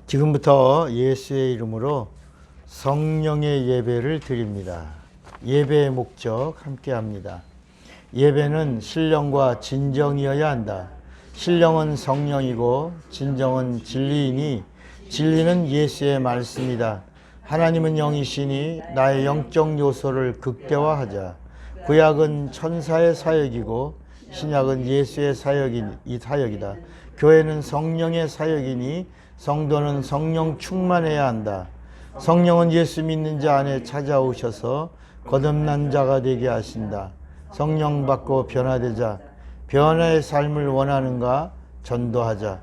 지금부터 예수의 이름으로 성령의 예배를 드립니다. 예배의 목적 함께 합니다. 예배는 신령과 진정이어야 한다. 신령은 성령이고 진정은 진리이니 진리는 예수의 말씀이다. 하나님은 영이시니 나의 영적 요소를 극대화하자. 구약은 천사의 사역이고 신약은 예수의 사역이다. 교회는 성령의 사역이니 성도는 성령 충만해야 한다. 성령은 예수 믿는 자 안에 찾아오셔서 거듭난 자가 되게 하신다. 성령 받고 변화되자. 변화의 삶을 원하는가? 전도하자.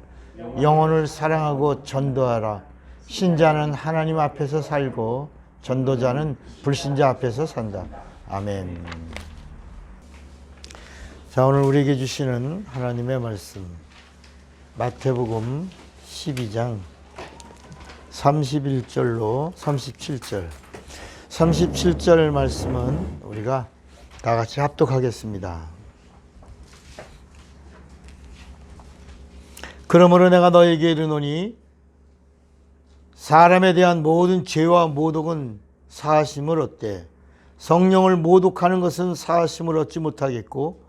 영혼을 사랑하고 전도하라. 신자는 하나님 앞에서 살고 전도자는 불신자 앞에서 산다. 아멘. 자, 오늘 우리에게 주시는 하나님의 말씀 마태복음 12장 31절로 37절 37절 말씀은 우리가 다 같이 합독하겠습니다. 그러므로 내가 너에게 이르노니 사람에 대한 모든 죄와 모독은 사하심을 얻되 성령을 모독하는 것은 사하심을 얻지 못하겠고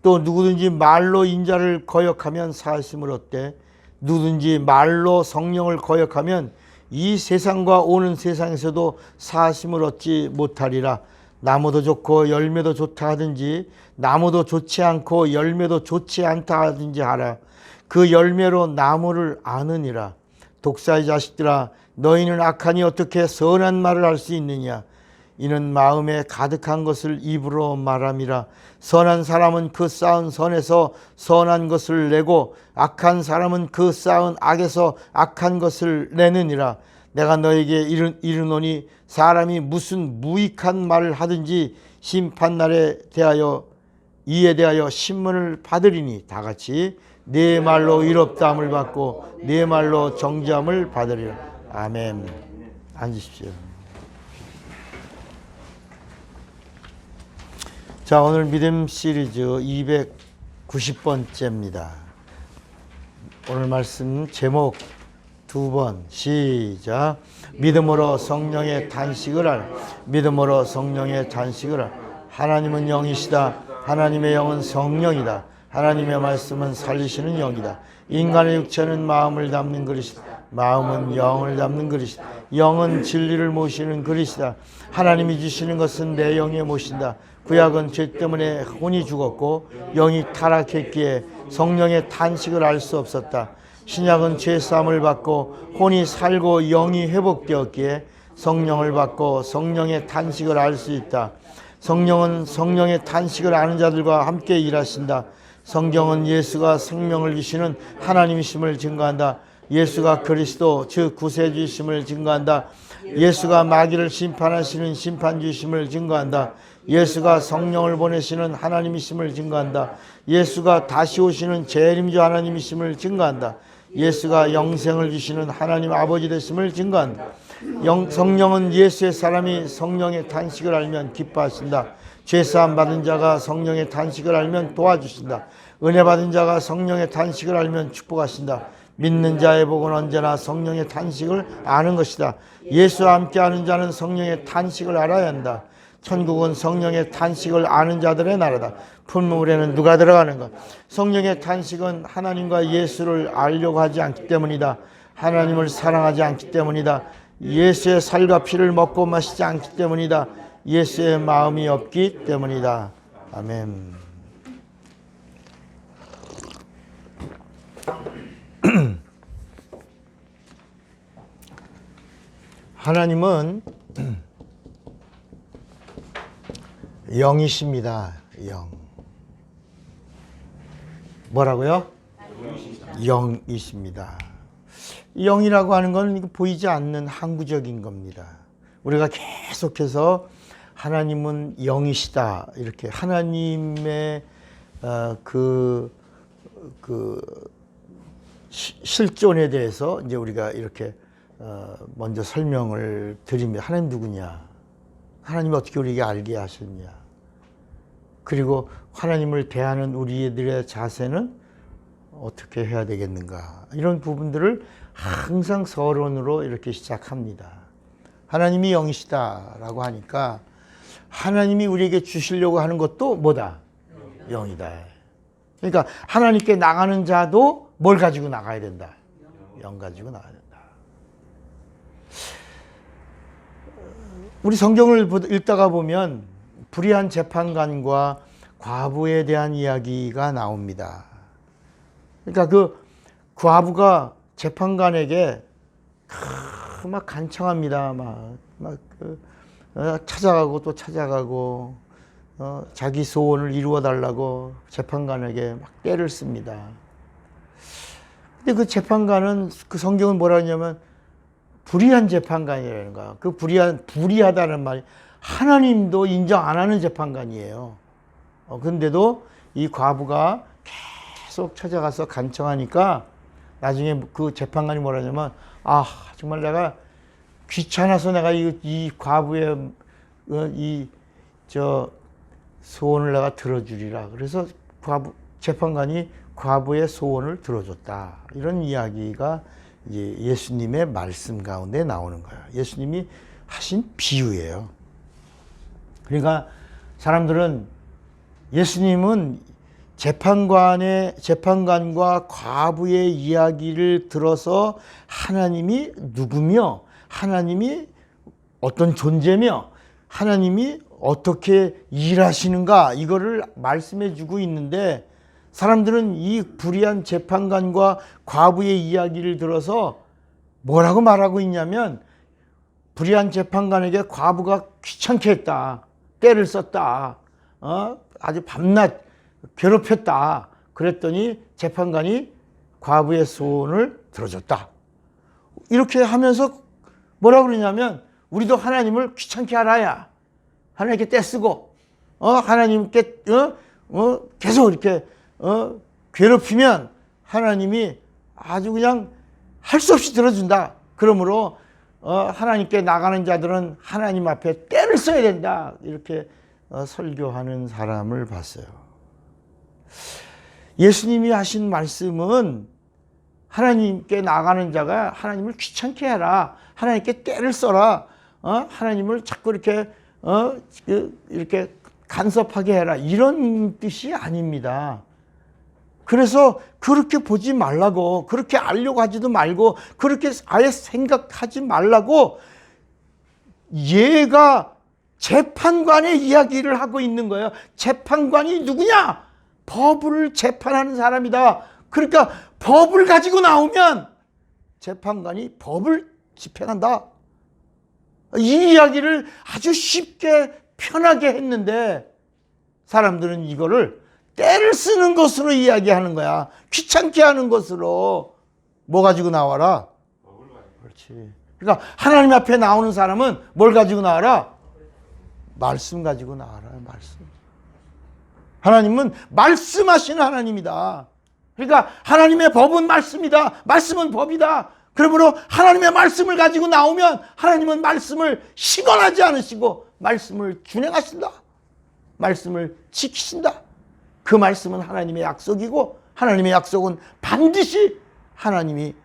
또 누구든지 말로 인자를 거역하면 사하심을 얻되 누구든지 말로 성령을 거역하면 이 세상과 오는 세상에서도 사하심을 얻지 못하리라. 나무도 좋고 열매도 좋다 하든지 나무도 좋지 않고 열매도 좋지 않다 하든지 하라. 그 열매로 나무를 아느니라. 독사의 자식들아, 너희는 악하니 어떻게 선한 말을 할 수 있느냐? 이는 마음에 가득한 것을 입으로 말함이라. 선한 사람은 그 쌓은 선에서 선한 것을 내고 악한 사람은 그 쌓은 악에서 악한 것을 내느니라. 내가 너에게 이르노니 사람이 무슨 무익한 말을 하든지 심판날에 대하여 이에 대하여 신문을 받으리니 다 같이 네 말로 의롭다함을 받고 네 말로 정죄함을 받으리라. 아멘. 앉으십시오. 자, 오늘 믿음 시리즈 290번째입니다. 오늘 말씀 제목 두 번 시작. 믿음으로 성령의 단식을 할. 믿음으로 성령의 단식을 할. 하나님은 영이시다. 하나님의 영은 성령이다. 하나님의 말씀은 살리시는 영이다. 인간의 육체는 마음을 담는 그릇이다. 마음은 영을 담는 그릇이다. 영은 진리를 모시는 그릇이다. 하나님이 주시는 것은 내 영에 모신다. 구약은 죄 때문에 혼이 죽었고 영이 타락했기에 성령의 탄식을 알 수 없었다. 신약은 죄사함을 받고 혼이 살고 영이 회복되었기에 성령을 받고 성령의 탄식을 알 수 있다. 성령은 성령의 탄식을 아는 자들과 함께 일하신다. 성경은 예수가 생명을 주시는 하나님이심을 증거한다. 예수가 그리스도 즉 구세주이심을 증거한다. 예수가 마귀를 심판하시는 심판주이심을 증거한다. 예수가 성령을 보내시는 하나님이심을 증거한다. 예수가 다시 오시는 재림주 하나님이심을 증거한다. 예수가 영생을 주시는 하나님 아버지 되심을 증거한다. 성령은 예수의 사람이 성령의 탄식을 알면 기뻐하신다. 죄사함 받은 자가 성령의 탄식을 알면 도와주신다. 은혜 받은 자가 성령의 탄식을 알면 축복하신다. 믿는 자의 복은 언제나 성령의 탄식을 아는 것이다. 예수와 함께하는 자는 성령의 탄식을 알아야 한다. 천국은 성령의 탄식을 아는 자들의 나라다. 풀무불에는 누가 들어가는가? 성령의 탄식은 하나님과 예수를 알려고 하지 않기 때문이다. 하나님을 사랑하지 않기 때문이다. 예수의 살과 피를 먹고 마시지 않기 때문이다. 예수의 마음이 없기 때문이다. 아멘. 하나님은 영이십니다. 영. 뭐라고요? 영이십니다. 영이라고 하는 건 보이지 않는 항구적인 겁니다. 우리가 계속해서 하나님은 영이시다 이렇게 하나님의 실존에 대해서 이제 우리가 이렇게 먼저 설명을 드립니다. 하나님 누구냐? 하나님이 어떻게 우리에게 알게 하셨냐? 그리고 하나님을 대하는 우리들의 자세는 어떻게 해야 되겠는가? 이런 부분들을 항상 서론으로 이렇게 시작합니다. 하나님이 영이시다라고 하니까 하나님이 우리에게 주시려고 하는 것도 뭐다? 영이다. 그러니까 하나님께 나가는 자도 뭘 가지고 나가야 된다? 영 가지고 나가야 된다. 우리 성경을 읽다가 보면 불의한 재판관과 과부에 대한 이야기가 나옵니다. 그러니까 그 과부가 재판관에게 막 간청합니다. 찾아가고 또 찾아가고 자기 소원을 이루어 달라고 재판관에게 막 떼를 씁니다. 근데 그 재판관은 그 성경은 뭐라 하냐면 불의한 재판관이라는 거야. 그 불의하다는 말이 하나님도 인정 안 하는 재판관이에요. 근데도 이 과부가 계속 찾아가서 간청하니까 나중에 그 재판관이 뭐라 하냐면 정말 내가 귀찮아서 내가 이 과부의 소원을 내가 들어주리라. 그래서 재판관이 과부의 소원을 들어줬다. 이런 이야기가 이제 예수님의 말씀 가운데 나오는 거예요. 예수님이 하신 비유예요. 그러니까 사람들은 예수님은 재판관과 과부의 이야기를 들어서 하나님이 누구며 하나님이 어떤 존재며 하나님이 어떻게 일하시는가 이거를 말씀해 주고 있는데 사람들은 이 불의한 재판관과 과부의 이야기를 들어서 뭐라고 말하고 있냐면 불의한 재판관에게 과부가 귀찮게 했다. 때를 썼다. 아주 밤낮 괴롭혔다. 그랬더니 재판관이 과부의 소원을 들어줬다. 이렇게 하면서 뭐라고 그러냐면 우리도 하나님을 귀찮게 하라야. 하나님께 떼쓰고 하나님께 계속 이렇게 괴롭히면 하나님이 아주 그냥 할 수 없이 들어준다. 그러므로 하나님께 나가는 자들은 하나님 앞에 때를 써야 된다. 이렇게 설교하는 사람을 봤어요. 예수님이 하신 말씀은 하나님께 나가는 자가 하나님을 귀찮게 해라. 하나님께 때를 써라. 하나님을 자꾸 이렇게 간섭하게 해라. 이런 뜻이 아닙니다. 그래서 그렇게 보지 말라고, 그렇게 알려고 하지도 말고, 그렇게 아예 생각하지 말라고 얘가 재판관의 이야기를 하고 있는 거예요. 재판관이 누구냐? 법을 재판하는 사람이다. 그러니까 법을 가지고 나오면 재판관이 법을 집행한다. 이 이야기를 아주 쉽게 편하게 했는데 사람들은 이거를 때를 쓰는 것으로 이야기하는 거야. 귀찮게 하는 것으로. 뭐 가지고 나와라? 그렇지. 그러니까 하나님 앞에 나오는 사람은 뭘 가지고 나와라? 말씀 가지고 나와라. 말씀. 하나님은 말씀하시는 하나님이다. 그러니까 하나님의 법은 말씀이다. 말씀은 법이다. 그러므로 하나님의 말씀을 가지고 나오면 하나님은 말씀을 시건하지 않으시고 말씀을 준행하신다. 말씀을 지키신다. 그 말씀은 하나님의 약속이고 하나님의 약속은 반드시 하나님이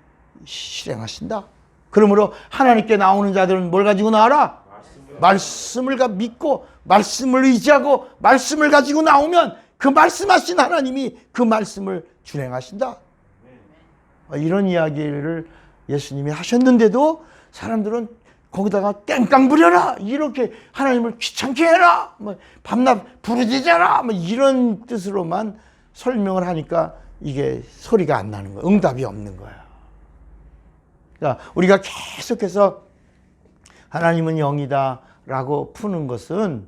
실행하신다. 그러므로 하나님께 나오는 자들은 뭘 가지고 나와라? 말씀을 믿고 말씀을 의지하고 말씀을 가지고 나오면 그 말씀하신 하나님이 그 말씀을 준행하신다. 이런 이야기를 예수님이 하셨는데도 사람들은 거기다가 땡깡 부려라 이렇게 하나님을 귀찮게 해라 밤낮 부르짖어라 이런 뜻으로만 설명을 하니까 이게 소리가 안 나는 거야. 응답이 없는 거야. 그러니까 우리가 계속해서 하나님은 영이다 라고 푸는 것은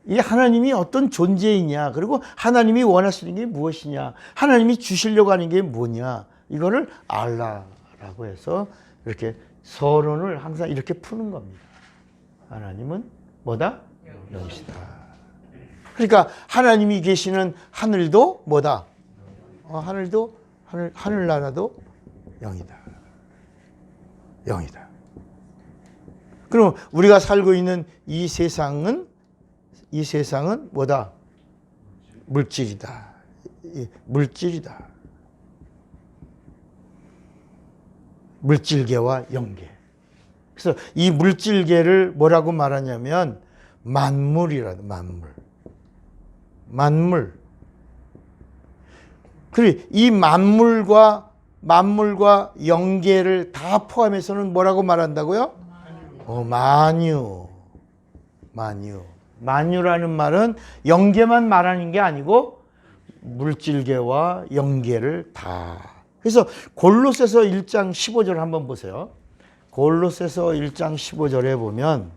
이 하나님이 어떤 존재이냐, 그리고 하나님이 원하시는 게 무엇이냐, 하나님이 주시려고 하는 게 뭐냐, 이거를 알라라고 해서 이렇게 서론을 항상 이렇게 푸는 겁니다. 하나님은 뭐다? 영이시다. 그러니까 하나님이 계시는 하늘도 뭐다? 하늘도 하늘나라도 영이다. 영이다. 그럼 우리가 살고 있는 이 세상은 뭐다? 물질이다. 물질이다. 물질계와 영계. 그래서 이 물질계를 뭐라고 말하냐면 만물이라도 만물. 그리고 이 만물과 영계를 다 포함해서는 뭐라고 말한다고요? 만유. 만유라는 말은 영계만 말하는 게 아니고 물질계와 영계를 다. 그래서 골로새서 1장 15절 한번 보세요. 골로새서 1장 15절에 보면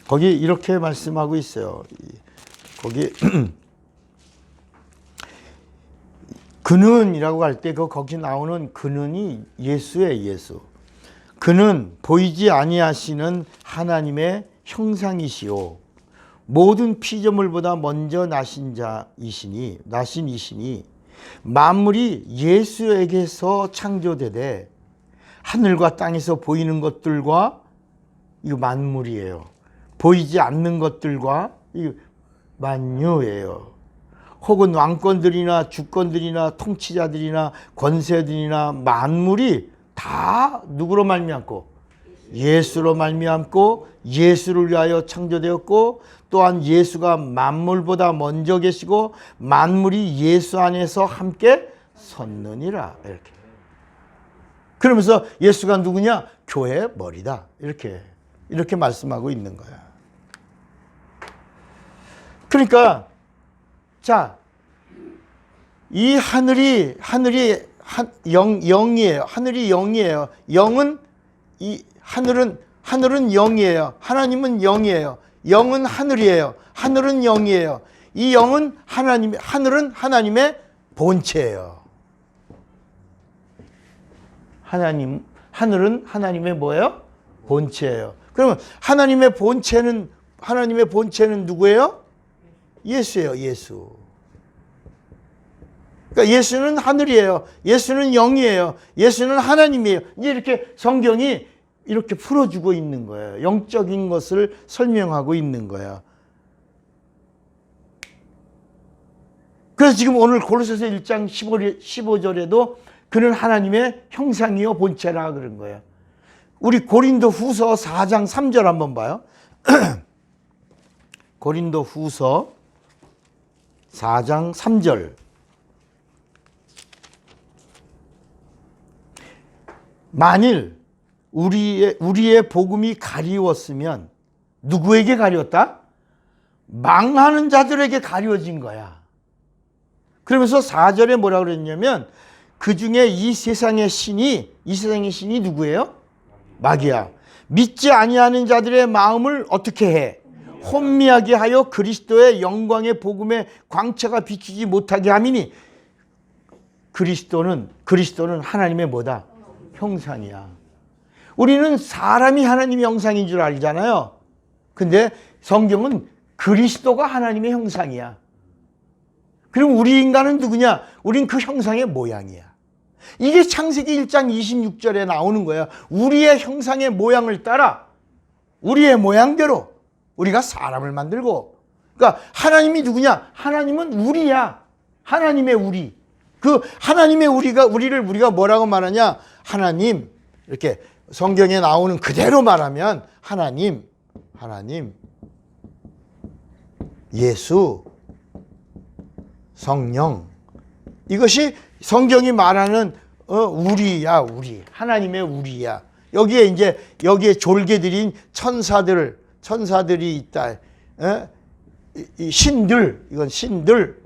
거기 이렇게 말씀하고 있어요. 거기 그는이라고 할 때 거기 나오는 그는이 예수예요. 예수. 그는 보이지 아니하시는 하나님의 형상이시요 모든 피조물보다 먼저 나신 이시니 만물이 예수에게서 창조되되 하늘과 땅에서 보이는 것들과 이거 만물이에요. 보이지 않는 것들과 이 만유예요. 혹은 왕권들이나 주권들이나 통치자들이나 권세들이나 만물이 다 누구로 말미암고 예수로 말미암고 예수를 위하여 창조되었고 또한 예수가 만물보다 먼저 계시고 만물이 예수 안에서 함께 섰느니라. 이렇게. 그러면서 예수가 누구냐? 교회의 머리다. 이렇게 말씀하고 있는 거야. 그러니까 자, 이 하늘이 영이에요. 하늘이 영이에요. 영은 하늘은 영이에요. 하나님은 영이에요. 영은 하늘이에요. 하늘은 영이에요. 이 영은 하늘은 하나님의 본체예요. 하늘은 하나님의 뭐예요? 본체예요. 그러면 하나님의 본체는 누구예요? 예수예요. 예수. 그러니까 예수는 하늘이에요. 예수는 영이에요. 예수는 하나님이에요. 이제 이렇게 성경이 이렇게 풀어주고 있는 거예요. 영적인 것을 설명하고 있는 거예요. 그래서 지금 오늘 골로새서 1장 15절에도 그는 하나님의 형상이요 본체라 그런 거예요. 우리 고린도 후서 4장 3절 한번 봐요. 고린도 후서 4장 3절. 만일 우리의 복음이 가리웠으면 누구에게 가리웠다? 망하는 자들에게 가리워진 거야. 그러면서 4절에 뭐라 그랬냐면 그 중에 이 세상의 신이 누구예요? 마귀야. 믿지 아니하는 자들의 마음을 어떻게 해? 혼미하게 하여 그리스도의 영광의 복음의 광채가 비추지 못하게 함이니 그리스도는 하나님의 뭐다? 형상이야. 우리는 사람이 하나님의 형상인 줄 알잖아요. 근데 성경은 그리스도가 하나님의 형상이야. 그럼 우리 인간은 누구냐? 우린 그 형상의 모양이야. 이게 창세기 1장 26절에 나오는 거야. 우리의 형상의 모양을 따라 우리의 모양대로 우리가 사람을 만들고. 그러니까 하나님이 누구냐? 하나님은 우리야. 하나님의 우리. 그 하나님의 우리가 뭐라고 말하냐? 하나님. 이렇게 성경에 나오는 그대로 말하면 하나님, 예수, 성령. 이것이 성경이 말하는 우리야, 우리. 하나님의 우리야. 여기에 졸개들인 천사들이 있다. 이 신들, 이건 신들.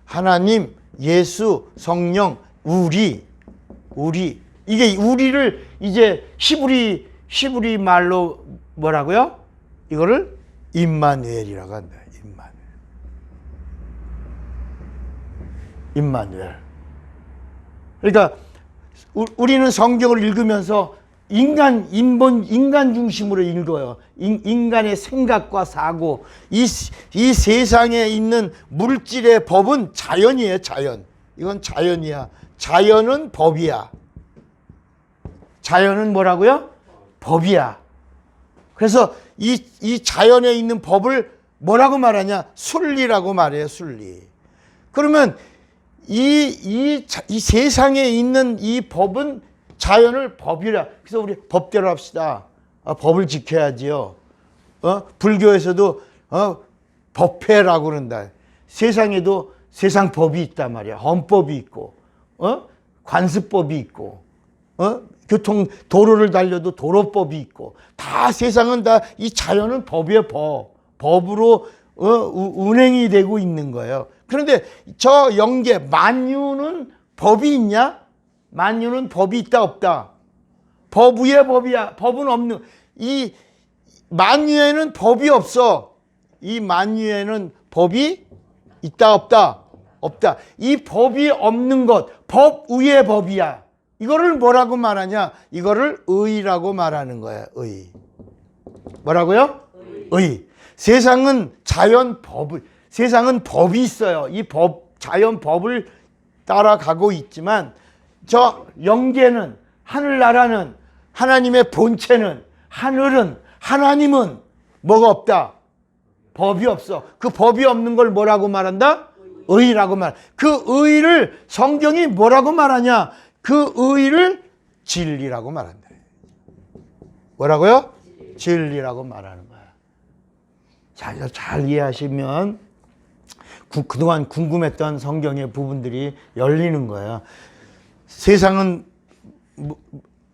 하나님, 예수, 성령, 우리. 이게 우리를 이제 히브리 말로 뭐라고요? 이거를 임마누엘이라고 한다. 임마누엘. 그러니까 우리는 성경을 읽으면서 인간 중심으로 읽어요. 인간의 생각과 사고, 이 세상에 있는 물질의 법은 자연이에요. 자연. 이건 자연이야. 자연은 법이야. 자연은 뭐라고요? 법이야. 그래서 이 자연에 있는 법을 뭐라고 말하냐? 순리라고 말해요, 순리. 그러면 이 세상에 있는 이 법은 자연을 법이라. 그래서 우리 법대로 합시다. 법을 지켜야지요. 불교에서도 법회라고 그런다. 세상에도 세상 법이 있단 말이야. 헌법이 있고, 관습법이 있고, 도로를 달려도 도로법이 있고, 다 세상은 다 이 자연은 법이에요, 법. 법으로 운행이 되고 있는 거예요. 그런데 저 영계, 만유는 법이 있냐? 만유는 법이 있다, 없다? 법 위에 법이야. 법은 없는. 이 만유에는 법이 없어. 이 만유에는 법이 있다, 없다? 없다. 이 법이 없는 것, 법 위에 법이야. 이거를 뭐라고 말하냐? 이거를 의라고 말하는 거야, 의. 뭐라고요? 의. 세상은 세상은 법이 있어요. 이 자연 법을 따라가고 있지만, 저 영계는, 하늘나라는, 하나님의 본체는, 하늘은, 하나님은 뭐가 없다? 법이 없어. 그 법이 없는 걸 뭐라고 말한다? 의라고 말. 그 의를 성경이 뭐라고 말하냐? 그 의를 진리라고 말한다. 뭐라고요? 진리라고 말하는 거야. 자, 잘 이해하시면 그동안 궁금했던 성경의 부분들이 열리는 거예요. 세상은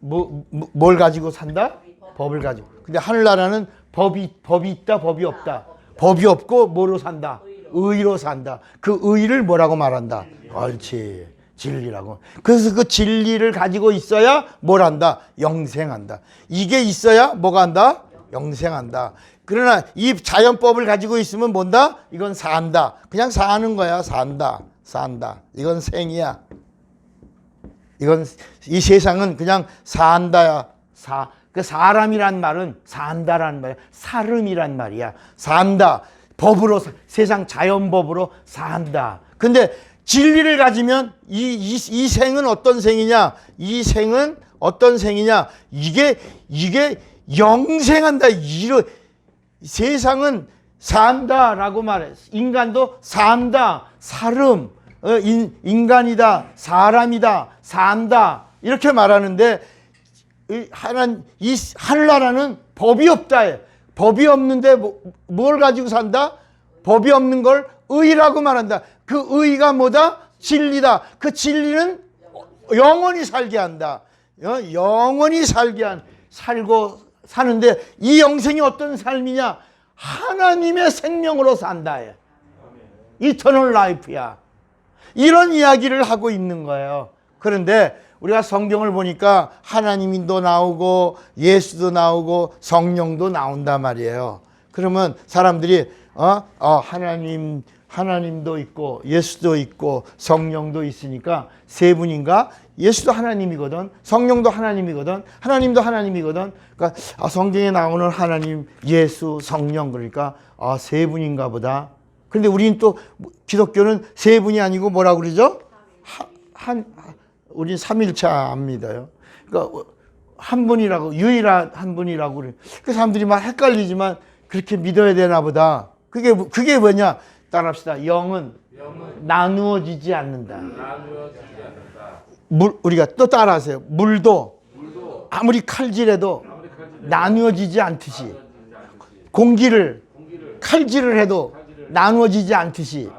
뭘 가지고 산다? 법을 가지고. 근데 하늘나라는 법이 있다, 법이 없다. 법이 없고 뭐로 산다? 의로 산다. 그 의를 뭐라고 말한다? 옳지. 진리라고. 그래서 그 진리를 가지고 있어야 뭘 한다? 영생한다. 이게 있어야 뭐가 한다? 영생한다. 그러나 이 자연법을 가지고 있으면 뭔다? 이건 산다. 그냥 사는 거야. 산다. 이건 생이야. 이건 이 세상은 그냥 산다야. 그 사람이란 말은 산다라는 말이야. 사름이란 말이야. 산다. 법으로, 세상 자연법으로 산다. 근데 진리를 가지면 이 생은 어떤 생이냐? 이 생은 어떤 생이냐? 이게 영생한다. 세상은 산다라고 말해. 인간도 산다. 사름. 인간이다. 사람이다. 산다. 이렇게 말하는데 이 하늘나라는 법이 없다. 법이 없는데 뭘 가지고 산다? 법이 없는 걸 의라고 말한다. 그 의가 뭐다? 진리다. 그 진리는 영원히 살게 한다. 영원히 살고 사는데 이 영생이 어떤 삶이냐? 하나님의 생명으로 산다. 이터널 라이프야. 이런 이야기를 하고 있는 거예요. 그런데 우리가 성경을 보니까 하나님도 나오고 예수도 나오고 성령도 나온단 말이에요. 그러면 사람들이 하나님도 있고 예수도 있고 성령도 있으니까 세 분인가? 예수도 하나님이거든. 성령도 하나님이거든. 하나님도 하나님이거든. 그러니까 성경에 나오는 하나님, 예수, 성령, 그러니까 세 분인가 보다. 그런데 우리는 또 기독교는 세 분이 아니고 뭐라고 그러죠? 우리 삼일차 안 믿어요. 그러니까 한 분이라고, 유일한 한 분이라고 그래. 그 사람들이 막 헷갈리지만 그렇게 믿어야 되나 보다. 그게 뭐냐? 따라합시다. 영은 나누어지지 않는다. 우리가 또 따라하세요. 물도 아무리 칼질해도 나누어지지 않듯이, 공기를 칼질을 해도 나누어지지 않듯이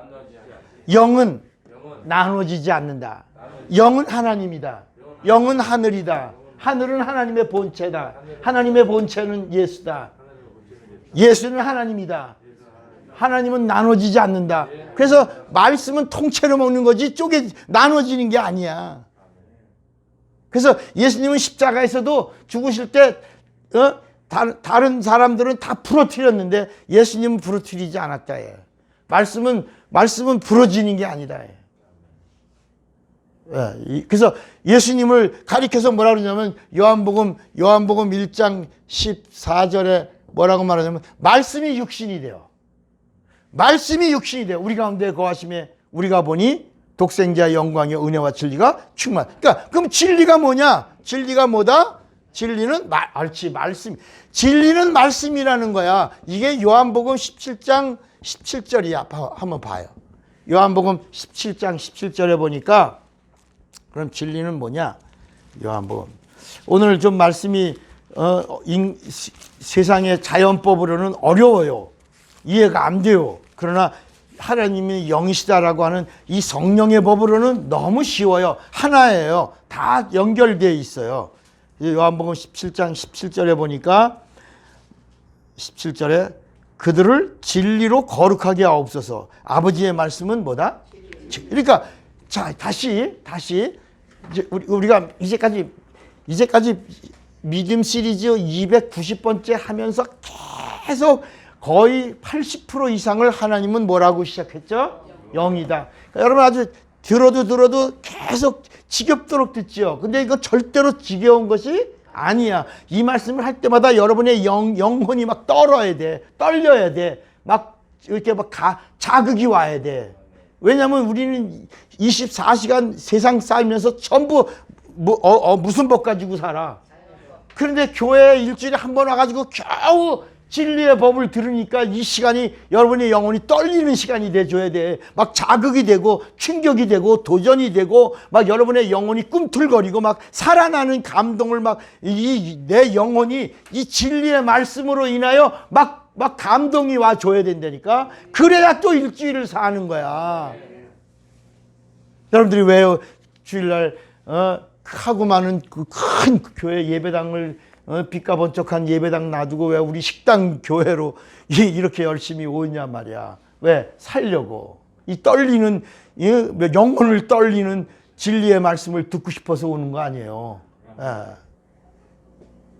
영은 나누어지지 않는다. 영은 하나님이다. 영은 하늘이다. 하늘은 하나님의 본체다. 하나님의 본체는 예수다. 예수는 하나님이다. 하나님은 나눠지지 않는다. 그래서 말씀은 통째로 먹는 거지 나눠지는 게 아니야. 그래서 예수님은 십자가에서도 죽으실 때 다른 사람들은 다 부러뜨렸는데 예수님은 부러뜨리지 않았다. 말씀은 부러지는 게 아니다. 그래서 예수님을 가리켜서 뭐라 그러냐면 요한복음 1장 14절에 뭐라고 말하냐면 말씀이 육신이 돼요. 말씀이 육신이 돼요. 우리 가운데 거하심에 우리가 보니 독생자 영광의 은혜와 진리가 충만. 그러니까 그럼 진리가 뭐냐? 진리가 뭐다? 진리는 말씀. 진리는 말씀이라는 거야. 이게 요한복음 17장 17절이야. 한번 봐요. 요한복음 17장 17절에 보니까 그럼 진리는 뭐냐? 요한복음. 오늘 좀 말씀이 세상의 자연법으로는 어려워요. 이해가 안 돼요. 그러나 하나님이 영이시다라고 하는 이 성령의 법으로는 너무 쉬워요. 하나예요. 다 연결되어 있어요. 요한복음 17장 17절에 보니까 17절에 그들을 진리로 거룩하게 하옵소서. 아버지의 말씀은 뭐다? 그러니까 자 다시 이제 우리가 이제까지 믿음 시리즈 290번째 하면서 계속 거의 80% 이상을 하나님은 뭐라고 시작했죠? 영이다. 그러니까 여러분 아주 들어도 계속 지겹도록 듣죠. 근데 이거 절대로 지겨운 것이 아니야. 이 말씀을 할 때마다 여러분의 영혼이 막 떨어야 돼. 떨려야 돼. 막 이렇게 막 자극이 와야 돼. 왜냐하면 우리는 24시간 세상 살면서 전부 무슨 법 가지고 살아. 그런데 교회에 일주일에 한 번 와가지고 겨우 진리의 법을 들으니까 이 시간이 여러분의 영혼이 떨리는 시간이 돼줘야 돼. 막 자극이 되고 충격이 되고 도전이 되고 막 여러분의 영혼이 꿈틀거리고 막 살아나는 감동을 막 내 영혼이 이 진리의 말씀으로 인하여 막 감동이 와줘야 된다니까. 그래야 또 일주일을 사는 거야. 여러분들이 왜 주일날 하고 많은 그 큰 교회 예배당을 빛과 번쩍한 예배당 놔두고 왜 우리 식당 교회로 이렇게 열심히 오냐 말이야. 왜? 살려고. 이 떨리는 영혼을 떨리는 진리의 말씀을 듣고 싶어서 오는 거 아니에요.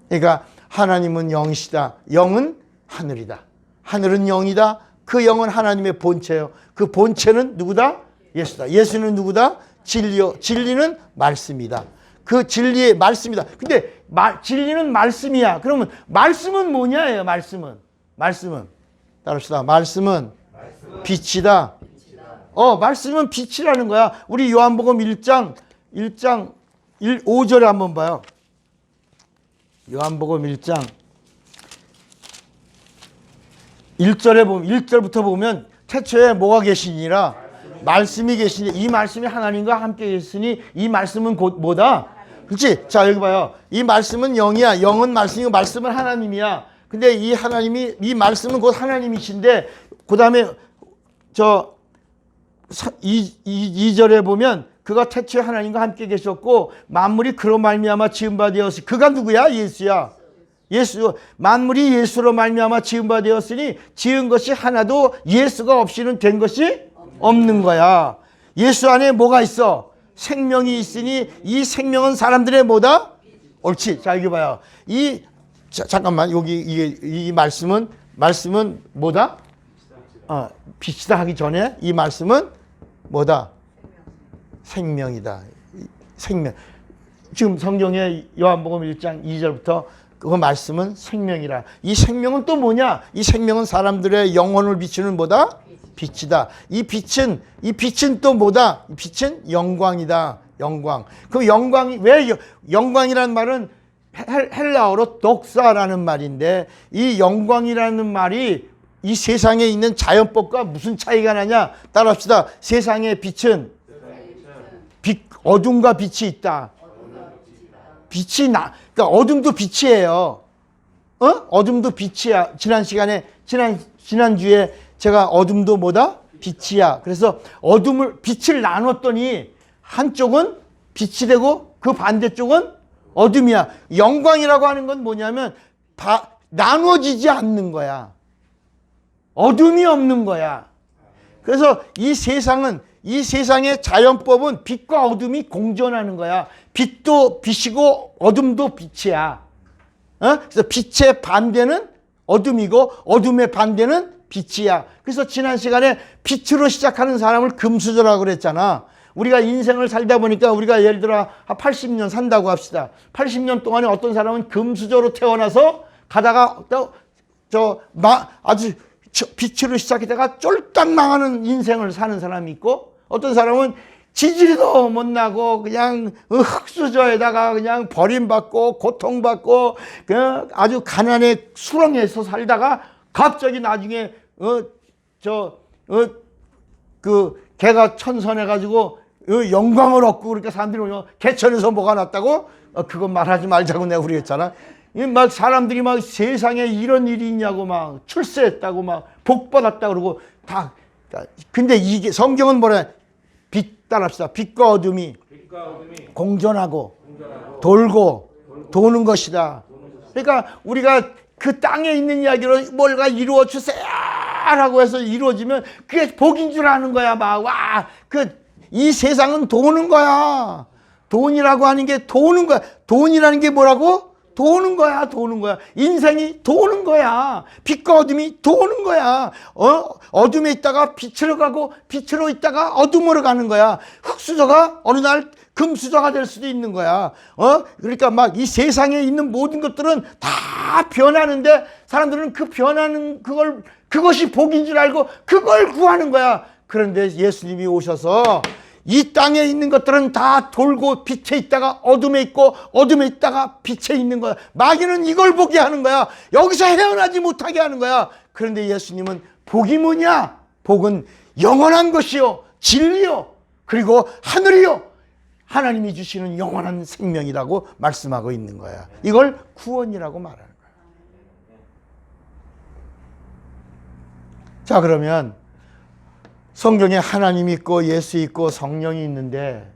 그러니까 하나님은 영이시다. 영은 하늘이다. 하늘은 영이다. 그 영은 하나님의 본체예요. 그 본체는 누구다? 예수다. 예수는 누구다? 진리요. 진리는 말씀이다. 그 진리의 말씀이다. 근데 진리는 말씀이야. 그러면 말씀은 뭐냐예요? 말씀은 따릅시다. 말씀은 빛이다. 말씀은 빛이라는 거야. 우리 요한복음 1장 5절에 한번 봐요. 요한복음 1장 1절에 보면 1절부터 보면 태초에 뭐가 계시니라? 말씀이 계시니 이 말씀이 하나님과 함께 계시니 이 말씀은 곧 뭐다? 그렇지? 자 여기 봐요. 이 말씀은 영이야. 영은 말씀이고 말씀은 하나님이야. 근데 이 하나님이 이 말씀은 곧 하나님이신데 그 다음에 저 2절에 보면 그가 태초에 하나님과 함께 계셨고 만물이 그로 말미암아 지은 바 되었으니 그가 누구야? 예수야. 예수. 만물이 예수로 말미암아 지은 바 되었으니 지은 것이 하나도 예수가 없이는 된 것이 없는 거야. 예수 안에 뭐가 있어? 생명이 있으니 이 생명은 사람들의 뭐다? 옳지. 자 여기 봐요. 잠깐만 여기 이 말씀은 뭐다? 빛이다 하기 전에 이 말씀은 뭐다? 생명이다. 생명. 지금 성경에 요한복음 1장 2절부터 그 말씀은 생명이라. 이 생명은 또 뭐냐? 이 생명은 사람들의 영혼을 비추는 뭐다? 빛이다. 이 빛은 또 뭐다? 이 빛은 영광이다. 영광. 그럼 영광이 왜 영광이라는 말은 헬라어로 독사라는 말인데 이 영광이라는 말이 이 세상에 있는 자연법과 무슨 차이가 나냐? 따라합시다. 세상의 빛은 어둠과 빛이 있다. 그러니까 어둠도 빛이에요. 어둠도 빛이야. 지난주에 제가 어둠도 뭐다? 빛이야. 그래서 빛을 나눴더니 한쪽은 빛이 되고 그 반대쪽은 어둠이야. 영광이라고 하는 건 뭐냐면 나눠지지 않는 거야. 어둠이 없는 거야. 그래서 이 세상의 자연법은 빛과 어둠이 공존하는 거야. 빛도 빛이고 어둠도 빛이야. 그래서 빛의 반대는 어둠이고 어둠의 반대는 빛이야. 그래서 지난 시간에 빛으로 시작하는 사람을 금수저라고 그랬잖아. 우리가 인생을 살다 보니까 우리가 예를 들어 80년 산다고 합시다. 80년 동안에 어떤 사람은 금수저로 태어나서 가다가 아주 빛으로 시작했다가 쫄딱 망하는 인생을 사는 사람이 있고 어떤 사람은 지지리도 못나고 그냥 흙수저에다가 그냥 버림받고 고통받고 아주 가난의 수렁에서 살다가 갑자기 나중에 개가 천선해가지고 영광을 얻고 그러니까 사람들이 개천에서 뭐가 났다고? 그건 말하지 말자고 내가 그랬잖아. 막 사람들이 막 세상에 이런 일이 있냐고 막 출세했다고 막 복받았다 그러고 다. 근데 이게 성경은 뭐래? 빛 따라합시다. 빛과 어둠이 공존하고 돌고 도는 것이다. 그러니까 우리가 그 땅에 있는 이야기로 뭔가 이루어 주세요 라고 해서 이루어지면 그게 복인 줄 아는 거야. 막 와, 이 세상은 도는 거야. 돈이라고 하는 게 도는 거야. 돈이라는 게 뭐라고? 도는 거야, 도는 거야. 인생이 도는 거야. 빛과 어둠이 도는 거야. 어둠에 있다가 빛으로 가고 빛으로 있다가 어둠으로 가는 거야. 흙수저가 어느 날 금수저가 될 수도 있는 거야. 그러니까 막 이 세상에 있는 모든 것들은 다 변하는데 사람들은 그 변하는 그것이 복인 줄 알고 그걸 구하는 거야. 그런데 예수님이 오셔서 이 땅에 있는 것들은 다 돌고 빛에 있다가 어둠에 있고 어둠에 있다가 빛에 있는 거야. 마귀는 이걸 보게 하는 거야. 여기서 헤어나지 못하게 하는 거야. 그런데 예수님은 복이 뭐냐? 복은 영원한 것이요 진리요 그리고 하늘이요 하나님이 주시는 영원한 생명이라고 말씀하고 있는 거야. 이걸 구원이라고 말하는 거야. 자, 그러면 성경에 하나님이 있고 예수 있고 성령이 있는데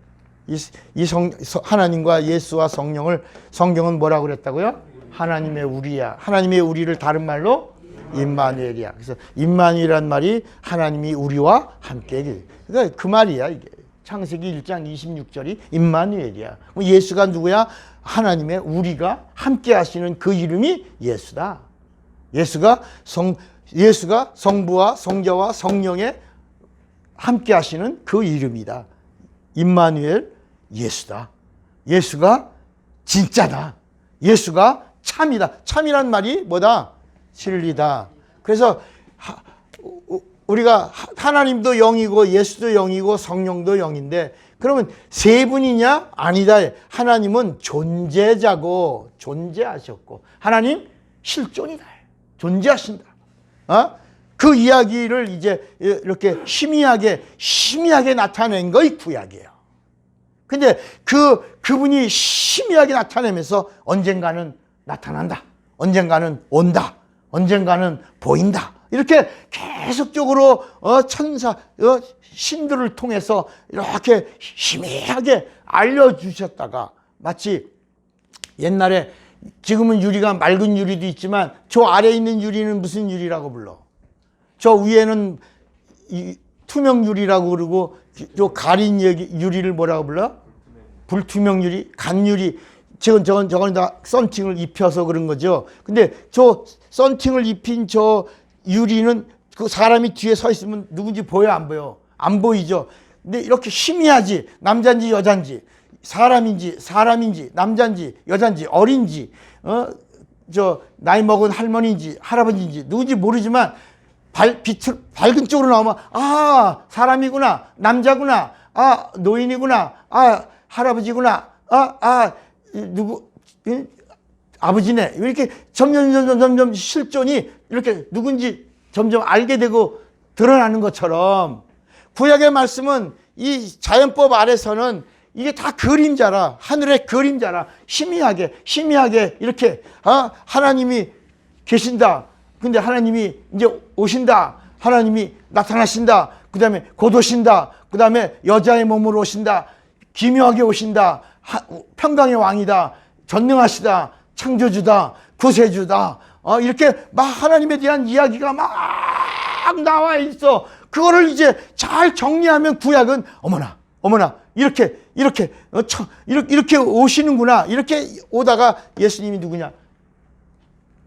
하나님과 예수와 성령을 성경은 뭐라고 그랬다고요? 하나님의 우리야. 하나님의 우리를 다른 말로 임마누엘이야. 그래서 임마누엘이란 말이 하나님이 우리와 함께. 그러니까 그 말이야 이게. 창세기 1장 26절이 임마누엘이야. 예수가 누구야? 하나님의 우리가 함께 하시는 그 이름이 예수다. 예수가 성부와 성자와 성령의 함께 하시는 그 이름이다. 임마누엘 예수다. 예수가 진짜다. 예수가 참이다. 참이란 말이 뭐다? 진리다. 그래서 우리가 하나님도 영이고 예수도 영이고 성령도 영인데 그러면 세 분이냐? 아니다. 하나님은 존재자고 존재하셨고 하나님 실존이다. 존재하신다. 그 이야기를 이제 이렇게 희미하게 나타낸 것이 구약이에요. 근데 그분이 희미하게 나타내면서 언젠가는 나타난다. 언젠가는 온다. 언젠가는 보인다. 이렇게 계속적으로 신들을 통해서 이렇게 희미하게 알려주셨다가 마치 옛날에 지금은 유리가 맑은 유리도 있지만 저 아래에 있는 유리는 무슨 유리라고 불러? 저 위에는 투명 유리라고 그러고 저 가린 유리를 뭐라고 불러? 불투명 유리, 간유리. 저건 다 썬팅을 입혀서 그런 거죠. 근데 저 썬팅을 입힌 저 유리는 그 사람이 뒤에 서 있으면 누군지 보여 안 보여? 안 보이죠. 근데 이렇게 희미하지. 남자인지 여잔지, 사람인지, 남자인지 여잔지, 어린지, 저 나이 먹은 할머니인지 할아버지인지 누군지 모르지만 밝은 쪽으로 나오면 사람이구나, 남자구나, 노인이구나, 할아버지구나, 누구 아버지네. 이렇게 점점 실존이 이렇게 누군지 점점 알게 되고 드러나는 것처럼 구약의 말씀은 이 자연법 아래서는 이게 다 그림자라, 하늘의 그림자라, 희미하게 이렇게 하나님이 계신다. 근데 하나님이 이제 오신다. 하나님이 나타나신다. 그 다음에 곧 오신다. 그 다음에 여자의 몸으로 오신다. 기묘하게 오신다. 평강의 왕이다. 전능하시다. 창조주다. 구세주다. 이렇게 막 하나님에 대한 이야기가 막 나와 있어. 그거를 이제 잘 정리하면 구약은 어머나 이렇게 오시는구나. 이렇게 오다가 예수님이 누구냐?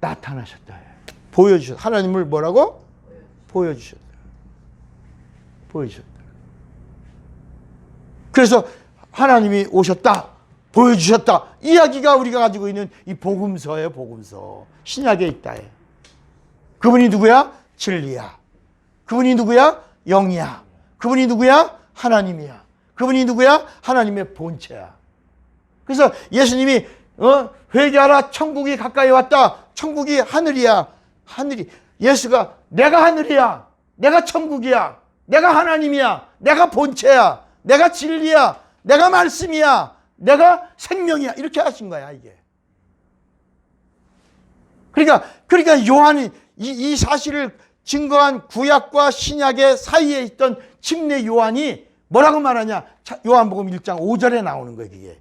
나타나셨다. 보여주셨다. 하나님을 뭐라고? 보여주셨다. 그래서 하나님이 오셨다. 보여주셨다. 이야기가 우리가 가지고 있는 이 복음서예요. 복음서. 신약에 있다. 그분이 누구야? 진리야. 그분이 누구야? 영이야. 그분이 누구야? 하나님이야. 그분이 누구야? 하나님의 본체야. 그래서 예수님이 회개하라, 천국이 가까이 왔다. 천국이 하늘이야. 하늘이. 예수가 내가 하늘이야. 내가 천국이야. 내가 하나님이야. 내가 본체야. 내가 진리야. 내가 말씀이야. 내가 생명이야. 이렇게 하신 거야, 이게. 그러니까 요한이 이 사실을 증거한 구약과 신약의 사이에 있던 침례 요한이 뭐라고 말하냐? 요한복음 1장 5절에 나오는 거예요, 그게.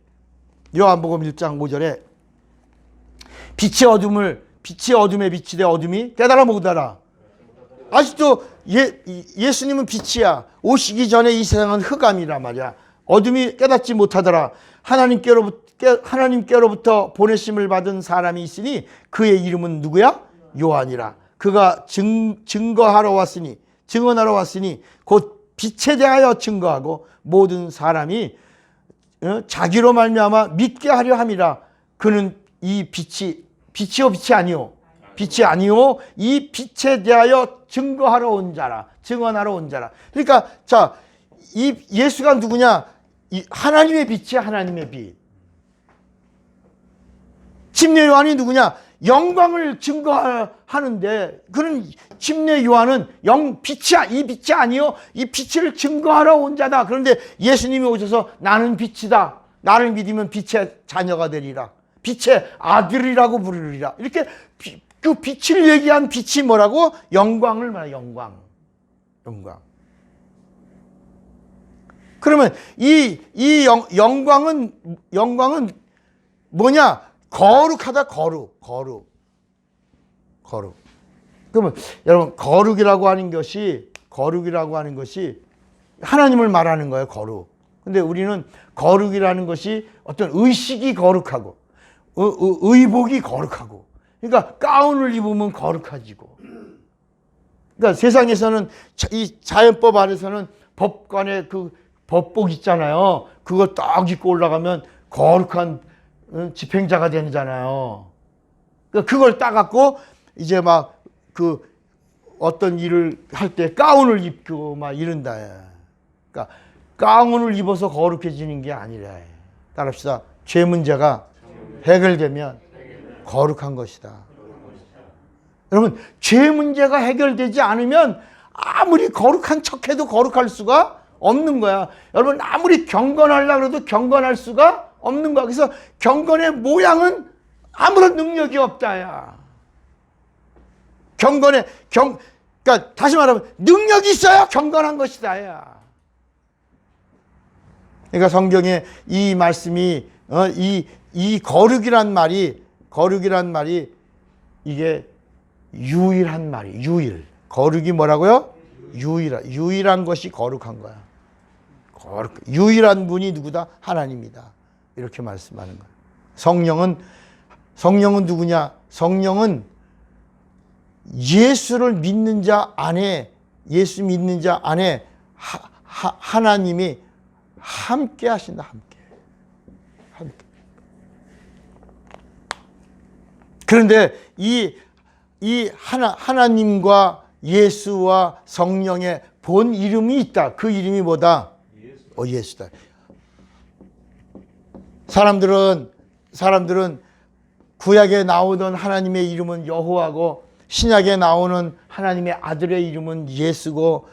요한복음 1장 5절에 빛이 어둠에 비치되 어둠이 깨달아 못 알아. 아직도 예수님은 빛이야. 오시기 전에 이 세상은 흑암이란 말이야. 어둠이 깨닫지 못하더라. 하나님께로부터 보내심을 받은 사람이 있으니 그의 이름은 누구야? 요한이라. 그가 증언하러 왔으니 곧 빛에 대하여 증거하고 모든 사람이 자기로 말미암아 믿게 하려 함이라. 그는 이 빛이 아니요 이 빛에 대하여 증거하러 온 자라. 증언하러 온 자라. 그러니까 자, 이 예수가 누구냐? 이 하나님의 빛이야. 하나님의 빛. 침례 요한이 누구냐? 영광을 증거하는데 그는 침례 요한은 빛이야. 이 빛이 아니요 이 빛을 증거하러 온 자다. 그런데 예수님이 오셔서 나는 빛이다. 나를 믿으면 빛의 자녀가 되리라. 빛의 아들이라고 부르리라. 이렇게 그 빛을 얘기한 빛이 뭐라고? 영광을 말해. 영광. 그러면 이 영광은 뭐냐? 거룩하다. 거룩. 그러면 여러분 거룩이라고 하는 것이 하나님을 말하는 거예요. 거룩. 근데 우리는 거룩이라는 것이 어떤 의식이 거룩하고 의복이 거룩하고, 그러니까 가운을 입으면 거룩해지고. 그러니까 세상에서는 이 자연법 안에서는 법관의 그 법복 있잖아요. 그거 딱 입고 올라가면 거룩한 집행자가 되잖아요. 그러니까 그걸 따갖고 이제 막 그 어떤 일을 할 때 가운을 입고 막 이런다. 그러니까 가운을 입어서 거룩해지는 게 아니라. 따라합시다. 죄 문제가 해결되면 거룩한 것이다. 여러분, 죄 문제가 해결되지 않으면 아무리 거룩한 척해도 거룩할 수가 없는 거야. 여러분, 아무리 경건하려고 해도 경건할 수가 없는 거야. 그래서 경건의 모양은 아무런 능력이 없다야. 그러니까 다시 말하면 능력이 있어야 경건한 것이다. 야. 그러니까 성경에 이 말씀이 이 거룩이란 말이 이게 유일한 말이. 유일. 거룩이 뭐라고요? 유일한 것이 거룩한 거야. 유일한 분이 누구다? 하나님이다. 이렇게 말씀하는 거야. 성령은 누구냐? 성령은 예수를 믿는 자 안에, 예수 믿는 자 안에 하나님이 함께 하신다. 함께. 그런데 이 하나님과 예수와 성령의 본 이름이 있다. 그 이름이 뭐다? 예수다. 사람들은 구약에 나오던 하나님의 이름은 여호와고 신약에 나오는 하나님의 아들의 이름은 예수고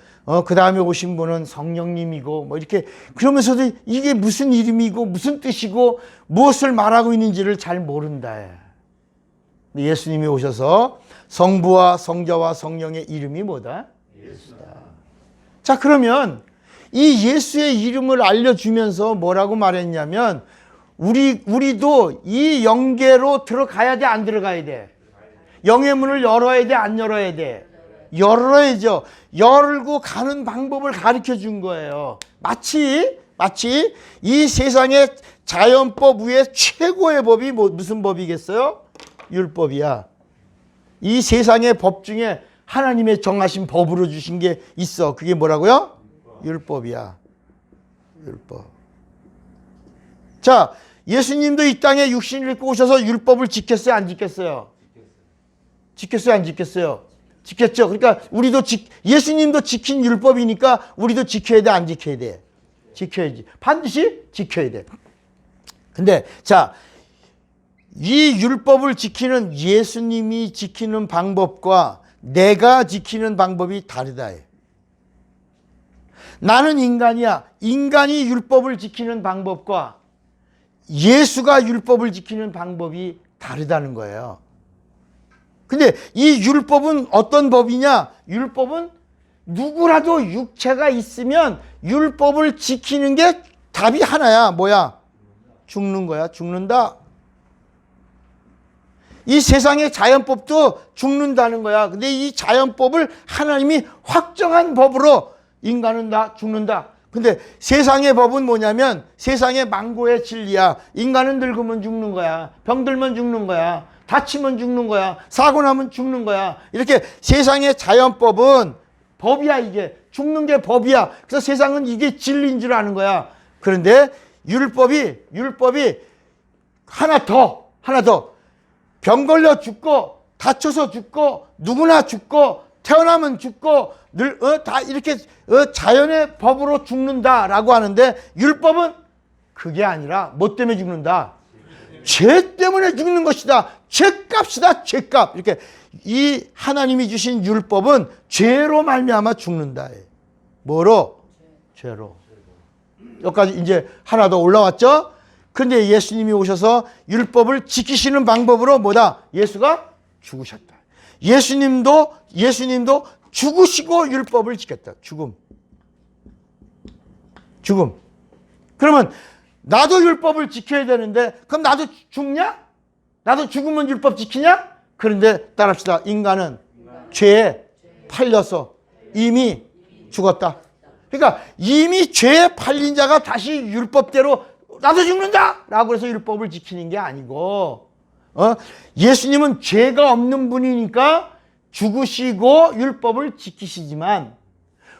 그 다음에 오신 분은 성령님이고 뭐 이렇게 그러면서도 이게 무슨 이름이고 무슨 뜻이고 무엇을 말하고 있는지를 잘 모른다. 예수님이 오셔서 성부와 성자와 성령의 이름이 뭐다? 예수다. 자, 그러면 이 예수의 이름을 알려주면서 뭐라고 말했냐면 우리도 이 영계로 들어가야 돼, 안 들어가야 돼? 영의 문을 열어야 돼, 안 열어야 돼? 열어야죠. 열고 가는 방법을 가르쳐 준 거예요. 마치 이 세상의 자연법 위에 최고의 법이 무슨 법이겠어요? 율법이야. 이 세상의 법 중에 하나님의 정하신 법으로 주신 게 있어. 그게 뭐라고요? 율법이야. 율법. 자, 예수님도 이 땅에 육신을 입고 오셔서 율법을 지켰어요, 안 지켰어요? 지켰어요, 안 지켰어요? 지켰죠. 그러니까 우리도 예수님도 지킨 율법이니까 우리도 지켜야 돼, 안 지켜야 돼? 지켜야지. 반드시 지켜야 돼. 근데 자, 이 율법을 지키는 예수님이 지키는 방법과 내가 지키는 방법이 다르다. 나는 인간이야. 인간이 율법을 지키는 방법과 예수가 율법을 지키는 방법이 다르다는 거예요. 근데 이 율법은 어떤 법이냐? 율법은 누구라도 육체가 있으면 율법을 지키는 게 답이 하나야. 뭐야? 죽는 거야. 죽는다. 이 세상의 자연법도 죽는다는 거야. 근데 이 자연법을 하나님이 확정한 법으로 인간은 다 죽는다. 근데 세상의 법은 뭐냐면 세상의 망고의 진리야. 인간은 늙으면 죽는 거야. 병들면 죽는 거야. 다치면 죽는 거야. 사고 나면 죽는 거야. 이렇게 세상의 자연법은 법이야. 이게 죽는 게 법이야. 그래서 세상은 이게 진리인 줄 아는 거야. 그런데 율법이 하나 더 병 걸려 죽고 다쳐서 죽고 누구나 죽고 태어나면 죽고 다 이렇게 자연의 법으로 죽는다라고 하는데 율법은 그게 아니라 뭐 때문에 죽는다? 죄 때문에 죽는 것이다. 죄값이다. 죄값. 이렇게 이 하나님이 주신 율법은 죄로 말미암아 죽는다. 뭐로? 죄로. 여기까지 이제 하나 더 올라왔죠? 근데 예수님이 오셔서 율법을 지키시는 방법으로 뭐다? 예수가 죽으셨다. 예수님도 죽으시고 율법을 지켰다. 죽음. 그러면 나도 율법을 지켜야 되는데 그럼 나도 죽냐? 나도 죽으면 율법 지키냐? 그런데 따라합시다. 인간은 죄에 팔려서 이미 죽었다. 그러니까 이미 죄에 팔린 자가 다시 율법대로 나도 죽는다! 라고 해서 율법을 지키는 게 아니고 예수님은 죄가 없는 분이니까 죽으시고 율법을 지키시지만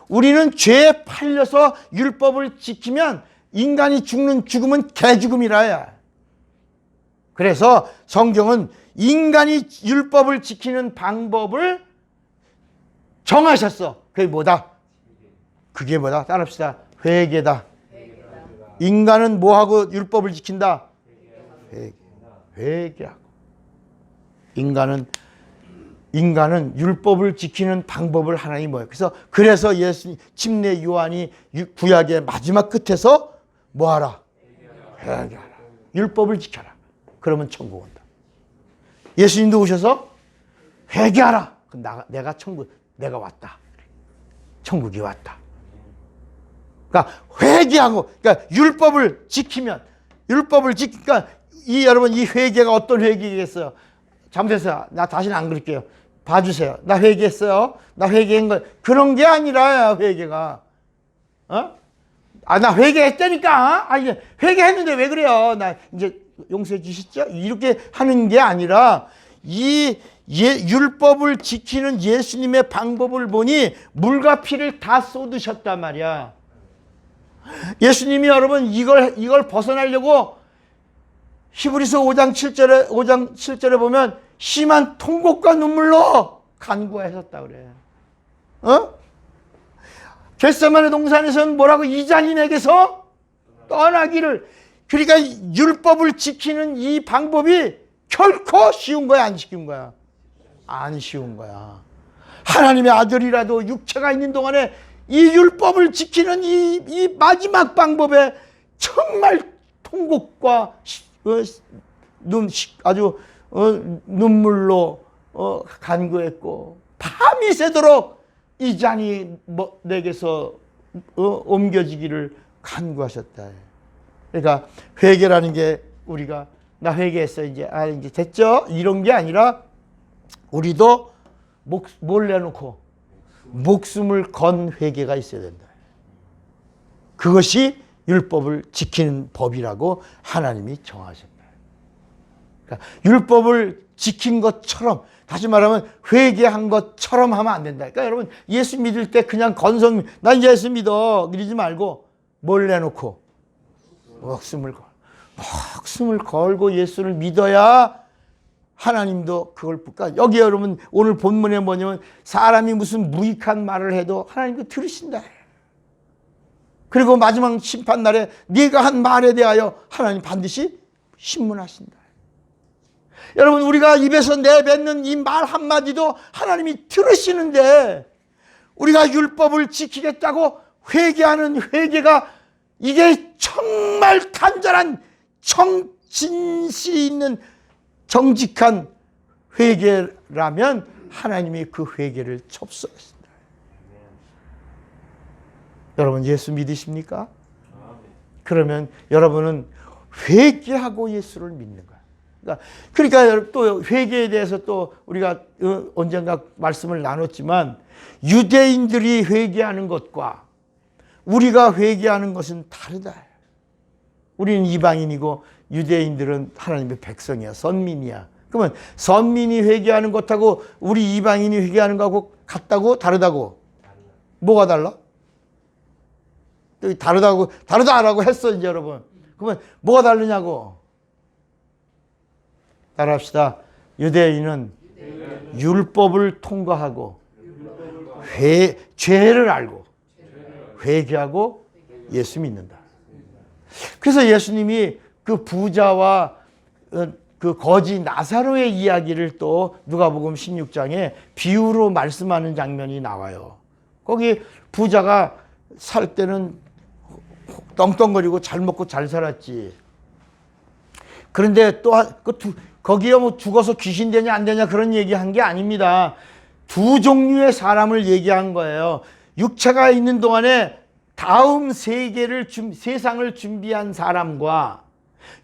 우리는 죄에 팔려서 율법을 지키면 인간이 죽는 죽음은 개죽음이라야. 그래서 성경은 인간이 율법을 지키는 방법을 정하셨어. 그게 뭐다? 따라합시다. 회개다. 인간은 뭐하고 율법을 지킨다? 회개하고. 인간은 율법을 지키는 방법을 하나님이 뭐예요? 그래서 예수님 침례 요한이 구약의 마지막 끝에서 뭐하라? 회개하라. 율법을 지켜라. 그러면 천국 온다. 예수님도 오셔서 회개하라. 내가 왔다. 천국이 왔다. 그러니까 회개하고, 그러니까 율법을 지키면, 그러니까 여러분 이 회개가 어떤 회개겠어요? 잘못했어요. 나 다시는 안 그럴게요. 봐주세요. 나 회개했어요. 나 회개한 거 그런 게 아니라 회개가 나 회개했다니까. 이제 회개했는데 왜 그래요? 나 이제 용서해 주시죠? 이렇게 하는 게 아니라 율법을 지키는 예수님의 방법을 보니 물과 피를 다 쏟으셨단 말이야. 예수님이 여러분 이걸 벗어나려고 히브리서 5장 7절에 보면 심한 통곡과 눈물로 간구하셨다 그래. 겟세마네 동산에서는 뭐라고? 이 잔이 내게서 떠나기를. 그러니까 율법을 지키는 이 방법이 결코 쉬운 거야, 안 쉬운 거야? 안 쉬운 거야. 하나님의 아들이라도 육체가 있는 동안에 이 율법을 지키는 이 마지막 방법에 정말 통곡과 아주 눈물로 간구했고 밤이 새도록 이 잔이 내게서 옮겨지기를 간구하셨다. 그러니까 회개라는 게 우리가 나 회개했어 이제 됐죠? 이런 게 아니라 우리도 뭘 내놓고 목숨을 건 회개가 있어야 된다. 그것이 율법을 지키는 법이라고 하나님이 정하셨다. 그러니까 율법을 지킨 것처럼, 다시 말하면 회개한 것처럼 하면 안 된다. 그러니까 여러분 예수 믿을 때 그냥 난 예수 믿어 그러지 말고 뭘 내놓고 목숨을 걸고 예수를 믿어야 하나님도 그걸 볼까? 여기 여러분 오늘 본문에 뭐냐면 사람이 무슨 무익한 말을 해도 하나님도 들으신다. 그리고 마지막 심판날에 네가 한 말에 대하여 하나님 반드시 신문하신다. 여러분, 우리가 입에서 내뱉는 이 말 한마디도 하나님이 들으시는데, 우리가 율법을 지키겠다고 회개하는 회개가 이게 정말 간절한 진실 있는 정직한 회개라면 하나님이 그 회개를 접수하신다. 여러분, 예수 믿으십니까? 그러면 여러분은 회개하고 예수를 믿는 거야. 그러니까 또 회개에 대해서 또 우리가 언젠가 말씀을 나눴지만, 유대인들이 회개하는 것과 우리가 회개하는 것은 다르다. 우리는 이방인이고 유대인들은 하나님의 백성이야, 선민이야. 그러면 선민이 회개하는 것하고 우리 이방인이 회개하는 것하고 같다고 다르다고? 뭐가 달라? 다르다라고 했어, 이제 여러분. 그러면 뭐가 다르냐고? 따라합시다. 유대인은 율법을 통과하고 죄를 알고 회개하고 예수 믿는다. 그래서 예수님이 그 부자와 그 거지 나사로의 이야기를 또 누가복음 16장에 비유로 말씀하는 장면이 나와요. 거기 부자가 살 때는 떵떵거리고 잘 먹고 잘 살았지. 그런데 또 거기에 뭐 죽어서 귀신 되냐 안 되냐 그런 얘기한 게 아닙니다. 두 종류의 사람을 얘기한 거예요. 육체가 있는 동안에 다음 세상을 준비한 사람과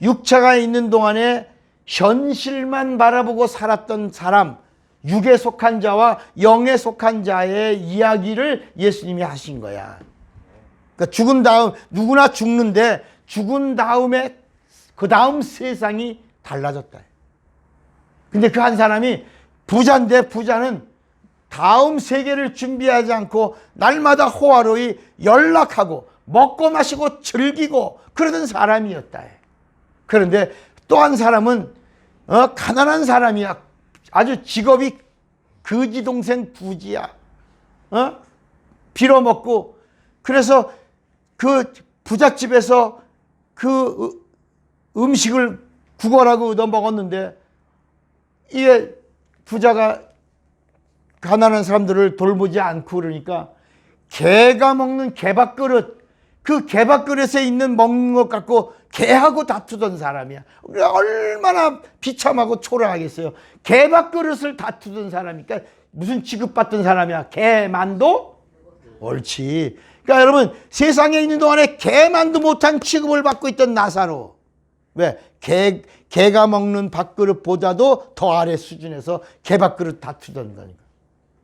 육체가 있는 동안에 현실만 바라보고 살았던 사람, 육에 속한 자와 영에 속한 자의 이야기를 예수님이 하신 거야. 그러니까 죽은 다음, 누구나 죽는데 죽은 다음에 그 다음 세상이 달라졌다. 근데 그 한 사람이 부자인데, 부자는 다음 세계를 준비하지 않고 날마다 호화로이 연락하고 먹고 마시고 즐기고 그러던 사람이었다. 그런데 또 한 사람은 가난한 사람이야. 아주 직업이 거지 동생 부지야. 빌어먹고. 그래서 그 부잣집에서 그 음식을 구걸하고 얻어 먹었는데, 이게 부자가 가난한 사람들을 돌보지 않고 그러니까 개가 먹는 개밥그릇, 그 개밥그릇에 있는 먹는 것 갖고 개하고 다투던 사람이야. 얼마나 비참하고 초라하겠어요. 개밥그릇을 다투던 사람이니까 무슨 취급받던 사람이야. 개만도? 옳지. 그러니까 여러분, 세상에 있는 동안에 개만도 못한 취급을 받고 있던 나사로. 왜? 개가 먹는 밥그릇보다도 더 아래 수준에서 개밥그릇 다투던 거니까.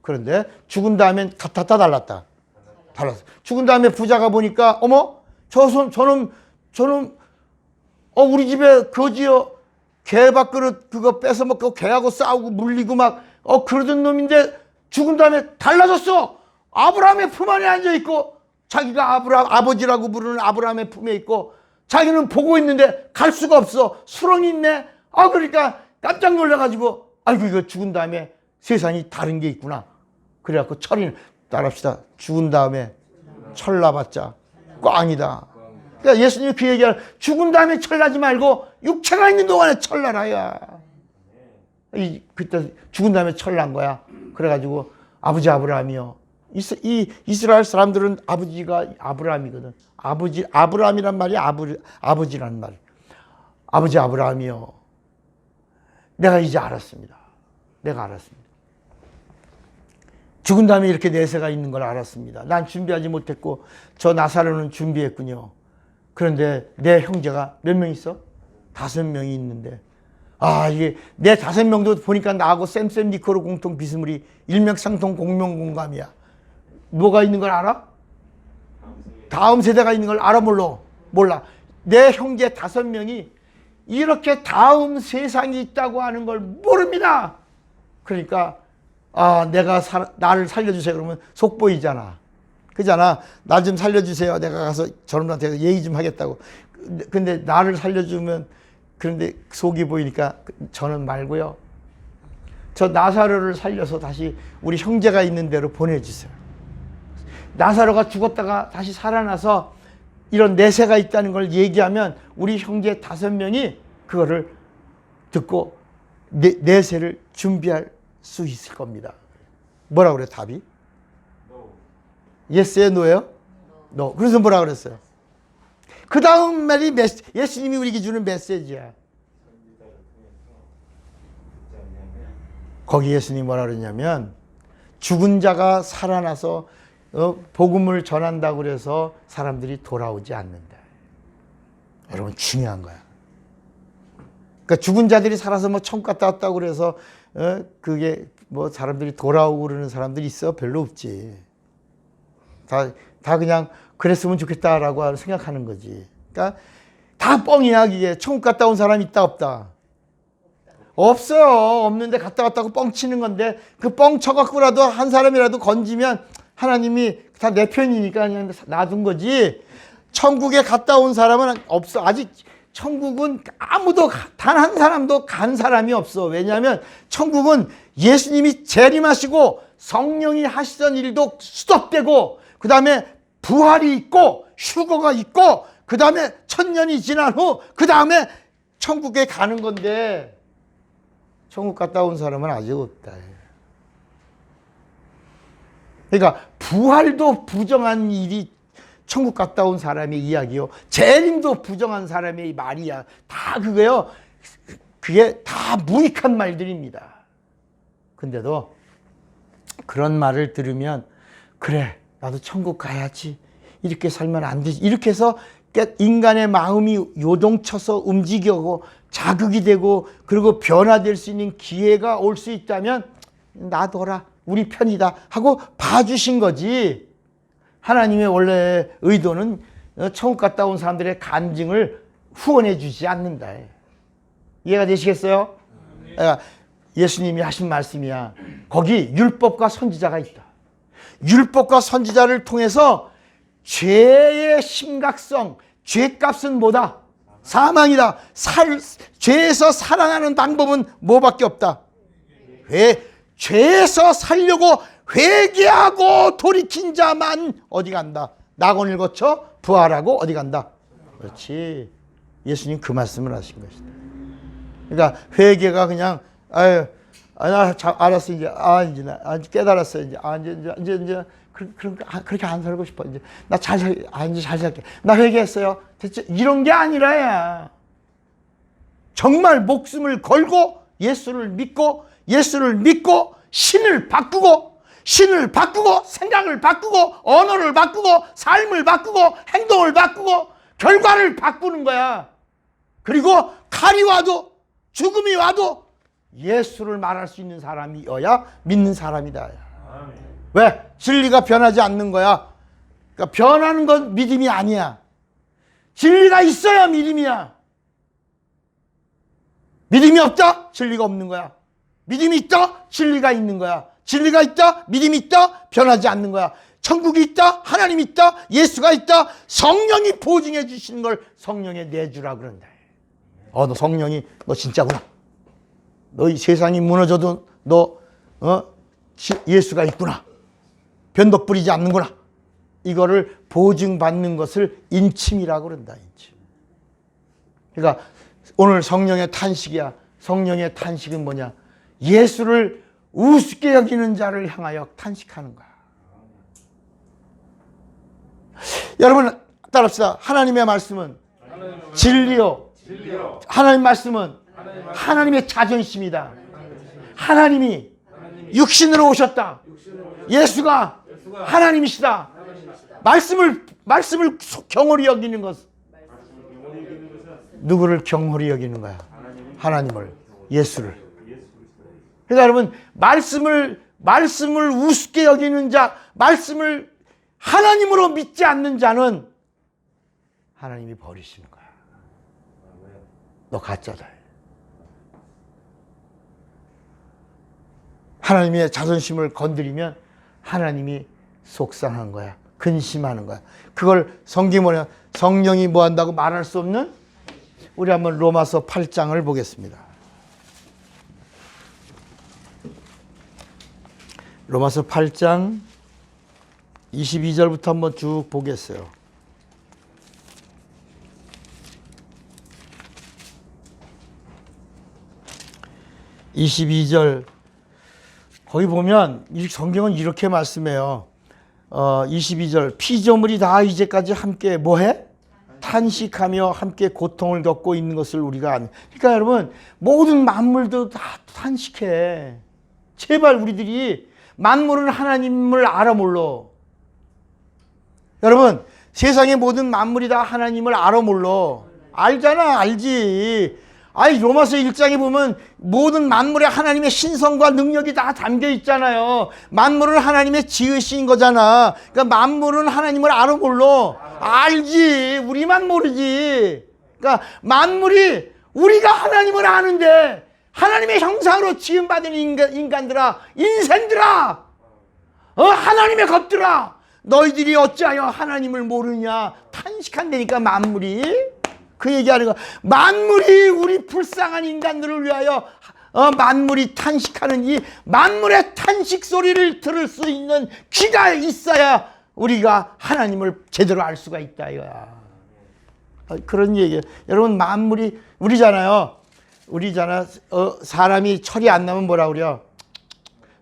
그런데 죽은 다음엔 같았다 달랐다? 달랐어. 죽은 다음에 부자가 보니까, 어머, 저놈, 우리 집에 거지요. 개밥그릇 그거 뺏어먹고 개하고 싸우고 물리고 막, 그러던 놈인데 죽은 다음에 달라졌어. 아브라함의 품 안에 앉아있고, 자기가 아버지라고 부르는 아브라함의 품에 있고, 자기는 보고 있는데 갈 수가 없어. 수렁이 있네. 그러니까 깜짝 놀라가지고, 아이고, 이거 죽은 다음에 세상이 다른 게 있구나. 그래갖고 따라합시다. 죽은 다음에 철나봤자 꽝이다. 그러니까 예수님이 그 얘기를, 죽은 다음에 철나지 말고 육체가 있는 동안에 철나라야. 그때 죽은 다음에 철난 거야. 그래가지고 아버지 아브라함이요. 이 이스라엘 사람들은 아버지가 아브라함이거든. 아브라함이란 말이 아버지란 말. 아버지 아브라함이요. 내가 이제 알았습니다. 내가 알았습니다. 죽은 다음에 이렇게 내세가 있는 걸 알았습니다. 난 준비하지 못했고 저 나사로는 준비했군요. 그런데 내 형제가 몇 명 있어? 5명이 있는데, 이게 내 5명도 보니까 나하고 쌤 니코로 공통 비스무리 일맥상통 공명공감이야. 뭐가 있는 걸 알아? 다음 세대가 있는 걸 알아? 몰라. 내 형제 5명이 이렇게 다음 세상이 있다고 하는 걸 모릅니다. 그러니까 나를 살려주세요. 그러면 속 보이잖아. 그잖아. 나 좀 살려주세요. 내가 가서 저놈한테 얘기 좀 하겠다고. 근데 나를 살려주면, 그런데 속이 보이니까 저는 말고요. 저 나사로를 살려서 다시 우리 형제가 있는 데로 보내주세요. 나사로가 죽었다가 다시 살아나서 이런 내세가 있다는 걸 얘기하면 우리 형제 5명이 그거를 듣고 내세를 준비할 수 있을 겁니다. 뭐라 그래 답이? 예스예요, 노예요? 노. 그래서 뭐라 그랬어요? 그 다음 말이 예수님이 우리에게 주는 메시지야. 거기 예수님이 뭐라 그러냐면 죽은 자가 살아나서 복음을 전한다고 그래서 사람들이 돌아오지 않는다. 여러분 중요한 거야. 그러니까 죽은 자들이 살아서 뭐 천국 갔다 왔다고 그래서 그게 뭐 사람들이 돌아오고 그러는 사람들이 있어? 별로 없지. 다 그냥 그랬으면 좋겠다라고 생각하는 거지. 그러니까 다 뻥이야. 이게 천국 갔다 온 사람이 있다 없다? 없어요. 없는데 갔다 왔다고 뻥치는 건데 그 뻥 쳐갖고라도 한 사람이라도 건지면 하나님이 다 내 편이니까 그냥 놔둔 거지. 천국에 갔다 온 사람은 없어. 아직 천국은 아무도 단 한 사람도 간 사람이 없어. 왜냐하면 천국은 예수님이 재림하시고 성령이 하시던 일도 스톱되고 그 다음에 부활이 있고 휴거가 있고 그 다음에 1000년이 지난 후 그 다음에 천국에 가는 건데 천국 갔다 온 사람은 아직 없다. 그러니까 부활도 부정한 일이 천국 갔다 온 사람의 이야기요. 재림도 부정한 사람의 말이야. 다 그거요. 그게 다 무익한 말들입니다. 근데도 그런 말을 들으면 그래 나도 천국 가야지. 이렇게 살면 안 되지. 이렇게 해서 인간의 마음이 요동쳐서 움직이고 자극이 되고 그리고 변화될 수 있는 기회가 올 수 있다면 놔둬라. 우리 편이다 하고 봐주신 거지. 하나님의 원래 의도는 천국 갔다 온 사람들의 간증을 후원해 주지 않는다. 이해가 되시겠어요? 그러니까 예수님이 하신 말씀이야. 거기 율법과 선지자가 있다. 율법과 선지자를 통해서 죄의 심각성, 죄값은 뭐다? 사망이다. 죄에서 살아나는 방법은 뭐밖에 없다? 죄에서 살려고 회개하고 돌이킨 자만 어디 간다? 낙원을 거쳐 부활하고 어디 간다? 그렇지. 예수님 그 말씀을 하신 것이다. 그러니까 회개가 그냥 알았어 이제 이제 나 깨달았어 이제 이제 그렇게 안 살고 싶어 이제 나 이제 잘 살게 나 회개했어요 대체 이런 게 아니라야 정말 목숨을 걸고 예수를 믿고 신을 바꾸고 생각을 바꾸고 언어를 바꾸고 삶을 바꾸고 행동을 바꾸고 결과를 바꾸는 거야. 그리고 칼이 와도 죽음이 와도 예수를 말할 수 있는 사람이어야 믿는 사람이다. 왜? 진리가 변하지 않는 거야. 그러니까 변하는 건 믿음이 아니야. 진리가 있어야 믿음이야. 믿음이 없다? 진리가 없는 거야. 믿음이 있다? 진리가 있는 거야. 진리가 있다? 믿음이 있다? 변하지 않는 거야. 천국이 있다? 하나님이 있다? 예수가 있다? 성령이 보증해 주시는 걸 성령에 내주라 그런다. 너 성령이 너 진짜구나. 너 이 세상이 무너져도 너 예수가 있구나. 변덕 부리지 않는구나. 이거를 보증받는 것을 인침이라고 그런다. 인침. 그러니까 오늘 성령의 탄식이야. 성령의 탄식은 뭐냐? 예수를 우습게 여기는 자를 향하여 탄식하는 거야. 여러분 따라합시다. 하나님의 말씀은 진리요. 하나님의 말씀은 하나님의 자존심이다. 하나님이 육신으로 오셨다. 예수가 하나님이시다. 말씀을 경홀히 여기는 것. 누구를 경홀히 여기는 거야? 하나님을, 예수를. 그러니까 여러분 말씀을 우습게 여기는 자, 말씀을 하나님으로 믿지 않는 자는 하나님이 버리시는 거야. 너 가짜다. 하나님의 자존심을 건드리면 하나님이 속상한 거야. 근심하는 거야. 그걸 성령이 뭐 한다고 말할 수 없는? 우리 한번 로마서 8장을 보겠습니다. 로마서 8장 22절부터 한번 쭉 보겠어요. 22절 거기 보면 성경은 이렇게 말씀해요. 22절 피조물이 다 이제까지 함께 뭐해? 탄식하며 함께 고통을 겪고 있는 것을 우리가 그러니까 여러분 모든 만물도 다 탄식해. 제발 우리들이 만물은 하나님을 알아 몰라. 여러분 세상의 모든 만물이 다 하나님을 알아 몰라. 알잖아. 알지. 아이 로마서 1장에 보면 모든 만물에 하나님의 신성과 능력이 다 담겨 있잖아요. 만물은 하나님의 지으신 거잖아. 그러니까 만물은 하나님을 알아 몰라. 알지. 우리만 모르지. 그러니까 만물이 우리가 하나님을 아는데 하나님의 형상으로 지음받은 인간들아, 인생들아, 하나님의 것들아, 너희들이 어찌하여 하나님을 모르냐. 탄식한다니까 만물이. 그 얘기하는 거. 만물이 우리 불쌍한 인간들을 위하여 만물이 탄식하는 이 만물의 탄식 소리를 들을 수 있는 귀가 있어야 우리가 하나님을 제대로 알 수가 있다 이거야. 그런 얘기예요. 여러분 만물이 우리잖아요. 사람이 철이 안 나면 뭐라 그래요?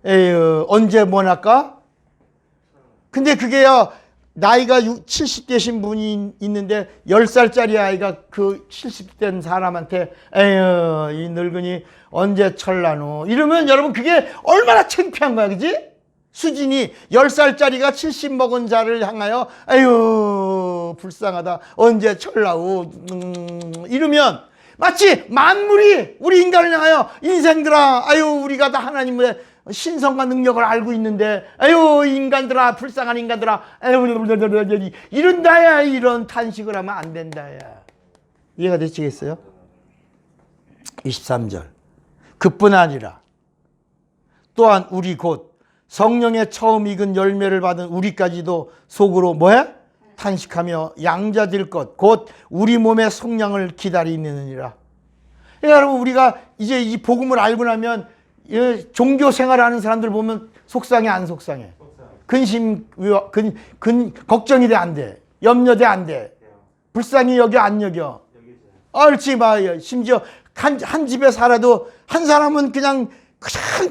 에휴, 언제 뭐 날까? 근데 그게요. 나이가 70 되신 분이 있는데 10살짜리 아이가 그 70 된 사람한테 에휴 이 늙은이 언제 철나노 이러면 여러분 그게 얼마나 창피한 거야. 그지? 수진이 10살짜리가 70 먹은 자를 향하여 에휴 불쌍하다 언제 철나오 이러면 마치 만물이 우리 인간을 향하여 인생들아 아유 우리가 다 하나님의 신성과 능력을 알고 있는데 아유 인간들아 불쌍한 인간들아 아유 이런다야 이런 탄식을 하면 안 된다야. 이해가 되시겠어요? 23절 그뿐 아니라 또한 우리 곧 성령의 처음 익은 열매를 받은 우리까지도 속으로 뭐해? 탄식하며 양자될 것 곧 우리 몸의 성량을 기다리느니라. 그러니까 여러분 우리가 이제 이 복음을 알고 나면 종교 생활하는 사람들 보면 속상해 안 속상해? 걱정이 돼 안 돼? 염려돼 안 돼? 불쌍히 여겨 안 여겨? 옳지 마. 심지어 한 집에 살아도 한 사람은 그냥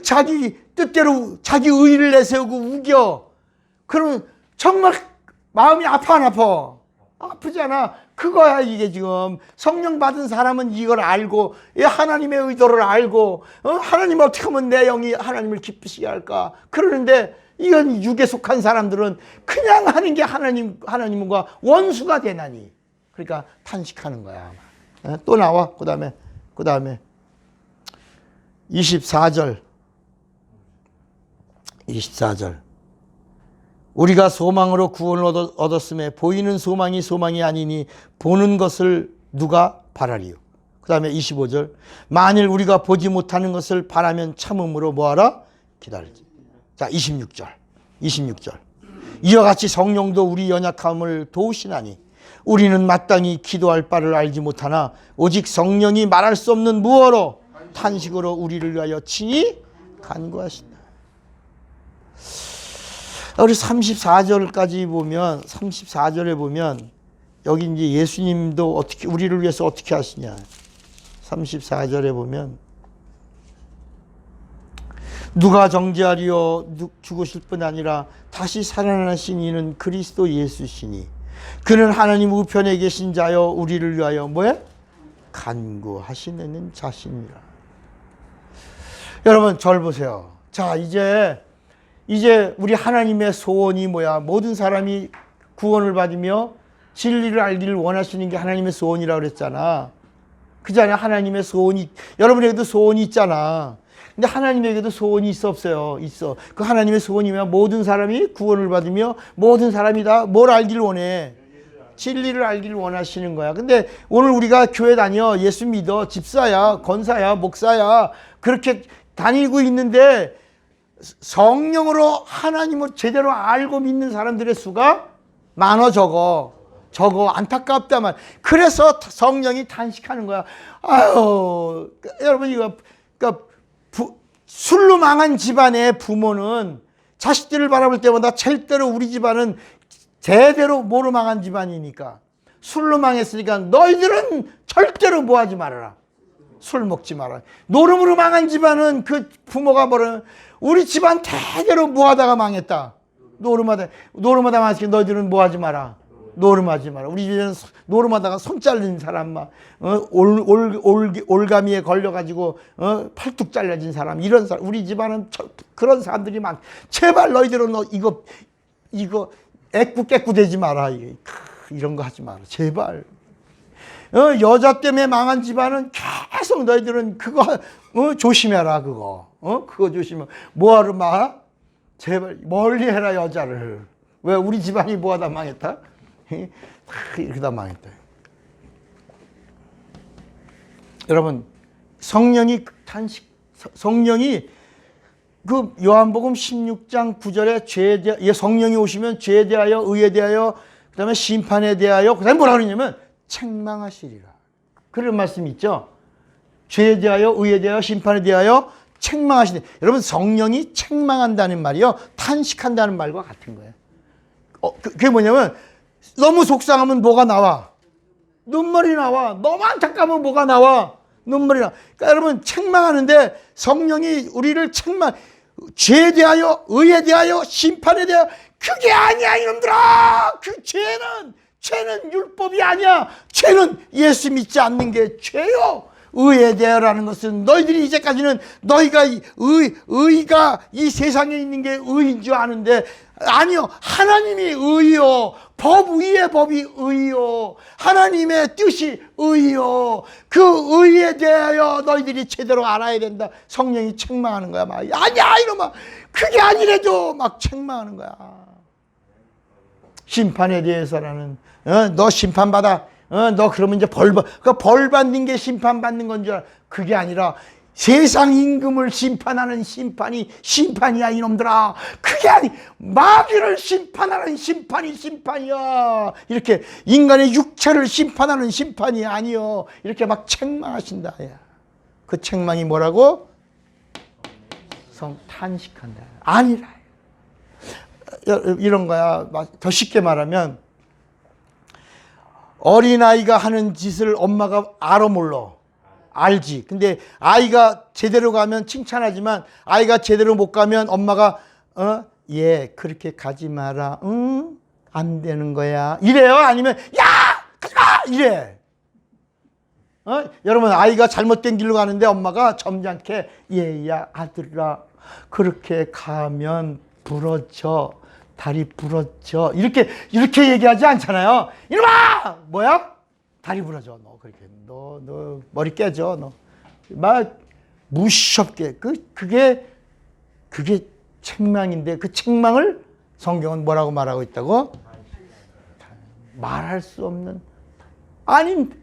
자기 뜻대로 자기 의의를 내세우고 우겨. 그러면 정말 마음이 아파 안 아파? 아프잖아. 그거야 이게 지금. 성령 받은 사람은 이걸 알고 하나님의 의도를 알고 하나님 어떻게 하면 내 영이 하나님을 기쁘시게 할까 그러는데 이건 육에 속한 사람들은 그냥 하는 게 하나님과 원수가 되나니 그러니까 탄식하는 거야. 또 나와. 그 다음에 24절 우리가 소망으로 구원을 얻었음에 보이는 소망이 아니니 보는 것을 누가 바라리요. 그 다음에 25절 만일 우리가 보지 못하는 것을 바라면 참음으로 뭐하라? 기다리지. 자 26절 이와 같이 성령도 우리 연약함을 도우시나니 우리는 마땅히 기도할 바를 알지 못하나 오직 성령이 말할 수 없는 무어로 탄식으로 우리를 위하여 친히 간구하신다. 우리 34절까지 보면 34절에 보면 여기 이제 예수님도 어떻게 우리를 위해서 어떻게 하시냐. 34절에 보면 누가 정죄하리요 죽으실 뿐 아니라 다시 살아나신 이는 그리스도 예수시니 그는 하나님 우편에 계신 자여 우리를 위하여 뭐야? 간구하시는 자신이라. 여러분 절 보세요. 자 이제 우리 하나님의 소원이 뭐야? 모든 사람이 구원을 받으며 진리를 알기를 원하시는 게 하나님의 소원이라고 그랬잖아. 그잖아요. 하나님의 소원이 여러분에게도 소원이 있잖아. 근데 하나님에게도 소원이 있어 없어요? 있어. 그 하나님의 소원이 뭐야? 모든 사람이 구원을 받으며 모든 사람이 다 뭘 알기를 원해? 진리를 알기를 원하시는 거야. 근데 오늘 우리가 교회 다녀 예수 믿어 집사야 권사야 목사야 그렇게 다니고 있는데 성령으로 하나님을 제대로 알고 믿는 사람들의 수가 많아 적어 안타깝다만 그래서 성령이 탄식하는 거야. 아유 여러분 이거 그러니까 술로 망한 집안의 부모는 자식들을 바라볼 때마다 절대로 우리 집안은 제대로 뭐로 망한 집안이니까 술로 망했으니까 너희들은 절대로 뭐 하지 말아라. 술 먹지 마라. 노름으로 망한 집안은 그 부모가 뭐라, 우리 집안 대대로 뭐 하다가 망했다. 노름하다 망했으니 너희들은 뭐 하지 마라. 노름하지 마라. 우리 집에는 노름하다가 손 잘린 사람, 막, 올가미에 걸려가지고, 팔뚝 잘려진 사람, 이런 사람, 우리 집안은 그런 사람들이 많. 제발 너희들은 이거 애꾸깨꾸 되지 마라. 이런 거 하지 마라. 제발. 여자 때문에 망한 집안은 계속 너희들은 그거, 조심해라, 그거. 그거 조심해. 뭐하러 마? 제발, 멀리 해라, 여자를. 왜 우리 집안이 뭐하다 망했다? 이렇게 다 망했다. 여러분, 성령이 그 요한복음 16장 9절에 성령이 오시면 죄에 대하여, 의에 대하여, 그 다음에 심판에 대하여, 그 다음에 뭐라 그러냐면 책망하시리라. 그런 말씀이 있죠. 죄에 대하여, 의에 대하여, 심판에 대하여 책망하시리. 여러분, 성령이 책망한다는 말이요, 탄식한다는 말과 같은 거예요. 그게 뭐냐면 너무 속상하면 뭐가 나와? 눈물이 나와. 너무 안타까우면 뭐가 나와? 눈물이 나와. 그러니까 여러분, 책망하는데 성령이 우리를 죄에 대하여, 의에 대하여, 심판에 대하여. 그게 아니야, 이놈들아. 그 죄는 율법이 아니야. 죄는 예수 믿지 않는 게 죄요. 의에 대하여라는 것은 너희들이 이제까지는 너희가 의가 이 세상에 있는 게 의인 줄 아는데, 아니요, 하나님이 의요. 법 위의 법이 의요. 하나님의 뜻이 의요. 그 의에 대하여 너희들이 제대로 알아야 된다. 성령이 책망하는 거야. 막 아니야, 이놈아. 그게 아니래도 막 책망하는 거야. 심판에 대해서라는, 너 심판받아. 너 그러면 이제 벌 받는 게 심판받는 건 줄 알아. 그게 아니라 세상 임금을 심판하는 심판이야, 이놈들아. 그게 마귀를 심판하는 심판이 심판이야. 이렇게 인간의 육체를 심판하는 심판이 아니요. 이렇게 막 책망하신다. 그 책망이 뭐라고? 탄식한다. 아니라. 이런 거야. 더 쉽게 말하면, 어린아이가 하는 짓을 엄마가 알아 몰라. 알지. 근데 아이가 제대로 가면 칭찬하지만, 아이가 제대로 못 가면 엄마가 얘 그렇게 가지 마라. 응? 안 되는 거야. 이래요? 아니면 야! 가지 마! 이래. 여러분, 아이가 잘못된 길로 가는데 엄마가 점잖게 얘야 아들아 그렇게 가면 부러져. 다리 부러져. 이렇게 얘기하지 않잖아요. 이놈아! 뭐야? 다리 부러져. 너 그렇게 너 머리 깨져. 너 막 무시없게 그게 책망인데, 그 책망을 성경은 뭐라고 말하고 있다고? 말할 수 없는. 아닌데.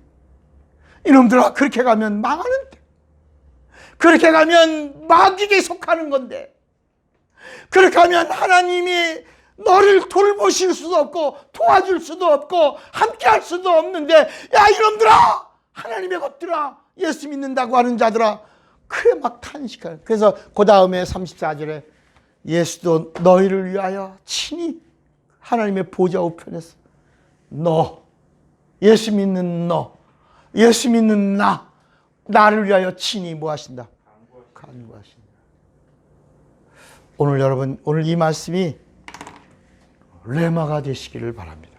이놈들아, 그렇게 가면 망하는데. 그렇게 가면 마귀에 속하는 건데. 그렇게 하면 하나님이 너를 돌보실 수도 없고 도와줄 수도 없고 함께 할 수도 없는데, 야 이놈들아, 하나님의 것들아, 예수 믿는다고 하는 자들아, 그래 막 탄식하는. 그래서 그 다음에 34절에 예수도 너희를 위하여 친히 하나님의 보좌 우편에서 예수 믿는 예수 믿는 나를 위하여 친히 뭐 하신다? 간구하신다. 오늘 여러분, 오늘 이 말씀이 레마가 되시기를 바랍니다.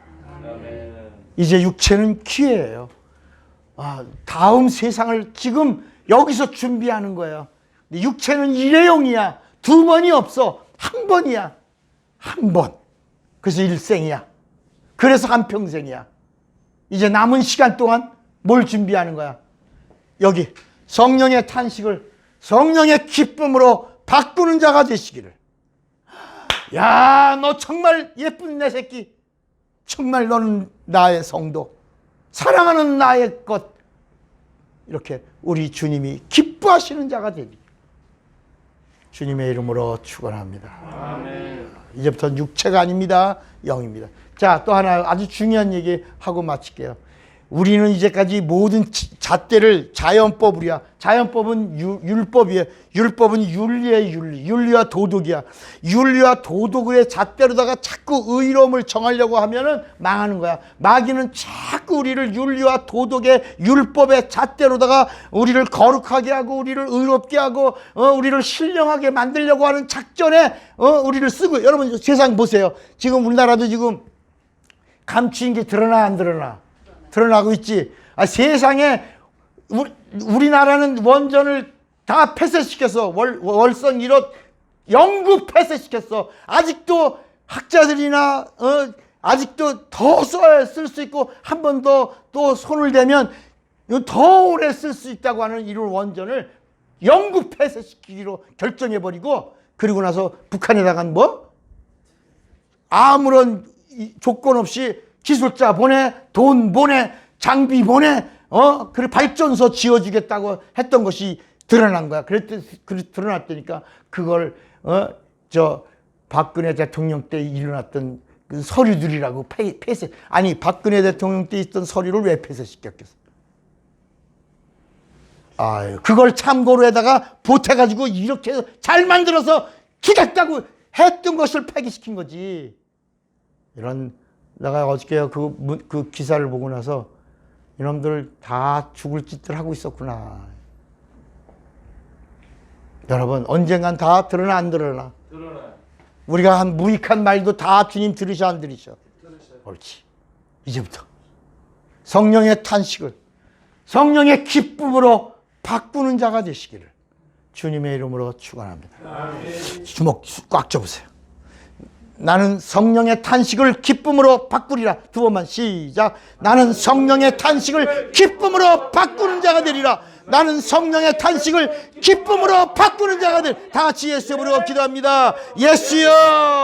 이제 육체는 기회예요. 다음 세상을 지금 여기서 준비하는 거예요. 육체는 일회용이야. 두 번이 없어. 한 번이야. 한 번. 그래서 일생이야. 그래서 한평생이야. 이제 남은 시간 동안 뭘 준비하는 거야? 여기 성령의 탄식을 성령의 기쁨으로 바꾸는 자가 되시기를. 야, 너 정말 예쁜 내 새끼. 정말 너는 나의 성도. 사랑하는 나의 것. 이렇게 우리 주님이 기뻐하시는 자가 되리. 주님의 이름으로 축원합니다. 아멘. 이제부터는 육체가 아닙니다. 영입니다. 자, 또 하나 아주 중요한 얘기 하고 마칠게요. 우리는 이제까지 모든 잣대를 자연법으로야. 자연법은 율법이에요. 율법은 윤리의 윤리. 윤리와 도덕이야. 윤리와 도덕의 잣대로다가 자꾸 의로움을 정하려고 하면은 망하는 거야. 마귀는 자꾸 우리를 윤리와 도덕의 율법의 잣대로다가 우리를 거룩하게 하고 우리를 의롭게 하고 우리를 신령하게 만들려고 하는 작전에 우리를 쓰고. 여러분 세상 보세요. 지금 우리나라도 지금 감추인 게 드러나 안 드러나? 드러나고 있지. 세상에 우리나라는 원전을 다 폐쇄시켰어. 월성 1호 영구 폐쇄시켰어. 아직도 학자들이나 아직도 더 쓸 수 있고 한 번 더 또 손을 대면 더 오래 쓸 수 있다고 하는 이런 원전을 영구 폐쇄시키기로 결정해버리고, 그리고 나서 북한에다가 뭐 아무런 조건 없이 기술자 보내, 돈 보내, 장비 보내, 그리고 발전소 지어주겠다고 했던 것이 드러난 거야. 드러났다니까 그걸, 박근혜 대통령 때 일어났던 그 서류들이라고 폐쇄. 아니, 박근혜 대통령 때 있던 서류를 왜 폐쇄시켰겠어? 아유, 그걸 참고로 해다가 보태가지고 이렇게 해서 잘 만들어서 기겠다고 했던 것을 폐기시킨 거지. 내가 어저께 그 기사를 보고 나서 이놈들 다 죽을 짓들 하고 있었구나. 여러분, 언젠간 다 드러나 안 드러나? 드러나요. 우리가 한 무익한 말도 다 주님 들으셔 안 들으셔? 들으셔요. 옳지. 이제부터 성령의 탄식을 성령의 기쁨으로 바꾸는 자가 되시기를 주님의 이름으로 축원합니다. 주먹 꽉 쥐어보세요. 나는 성령의 탄식을 기쁨으로 바꾸리라. 두 번만 시작. 나는 성령의 탄식을 기쁨으로 바꾸는 자가 되리라. 나는 성령의 탄식을 기쁨으로 바꾸는 자가 되리라. 다 같이 예수 이름으로 기도합니다. 예수여.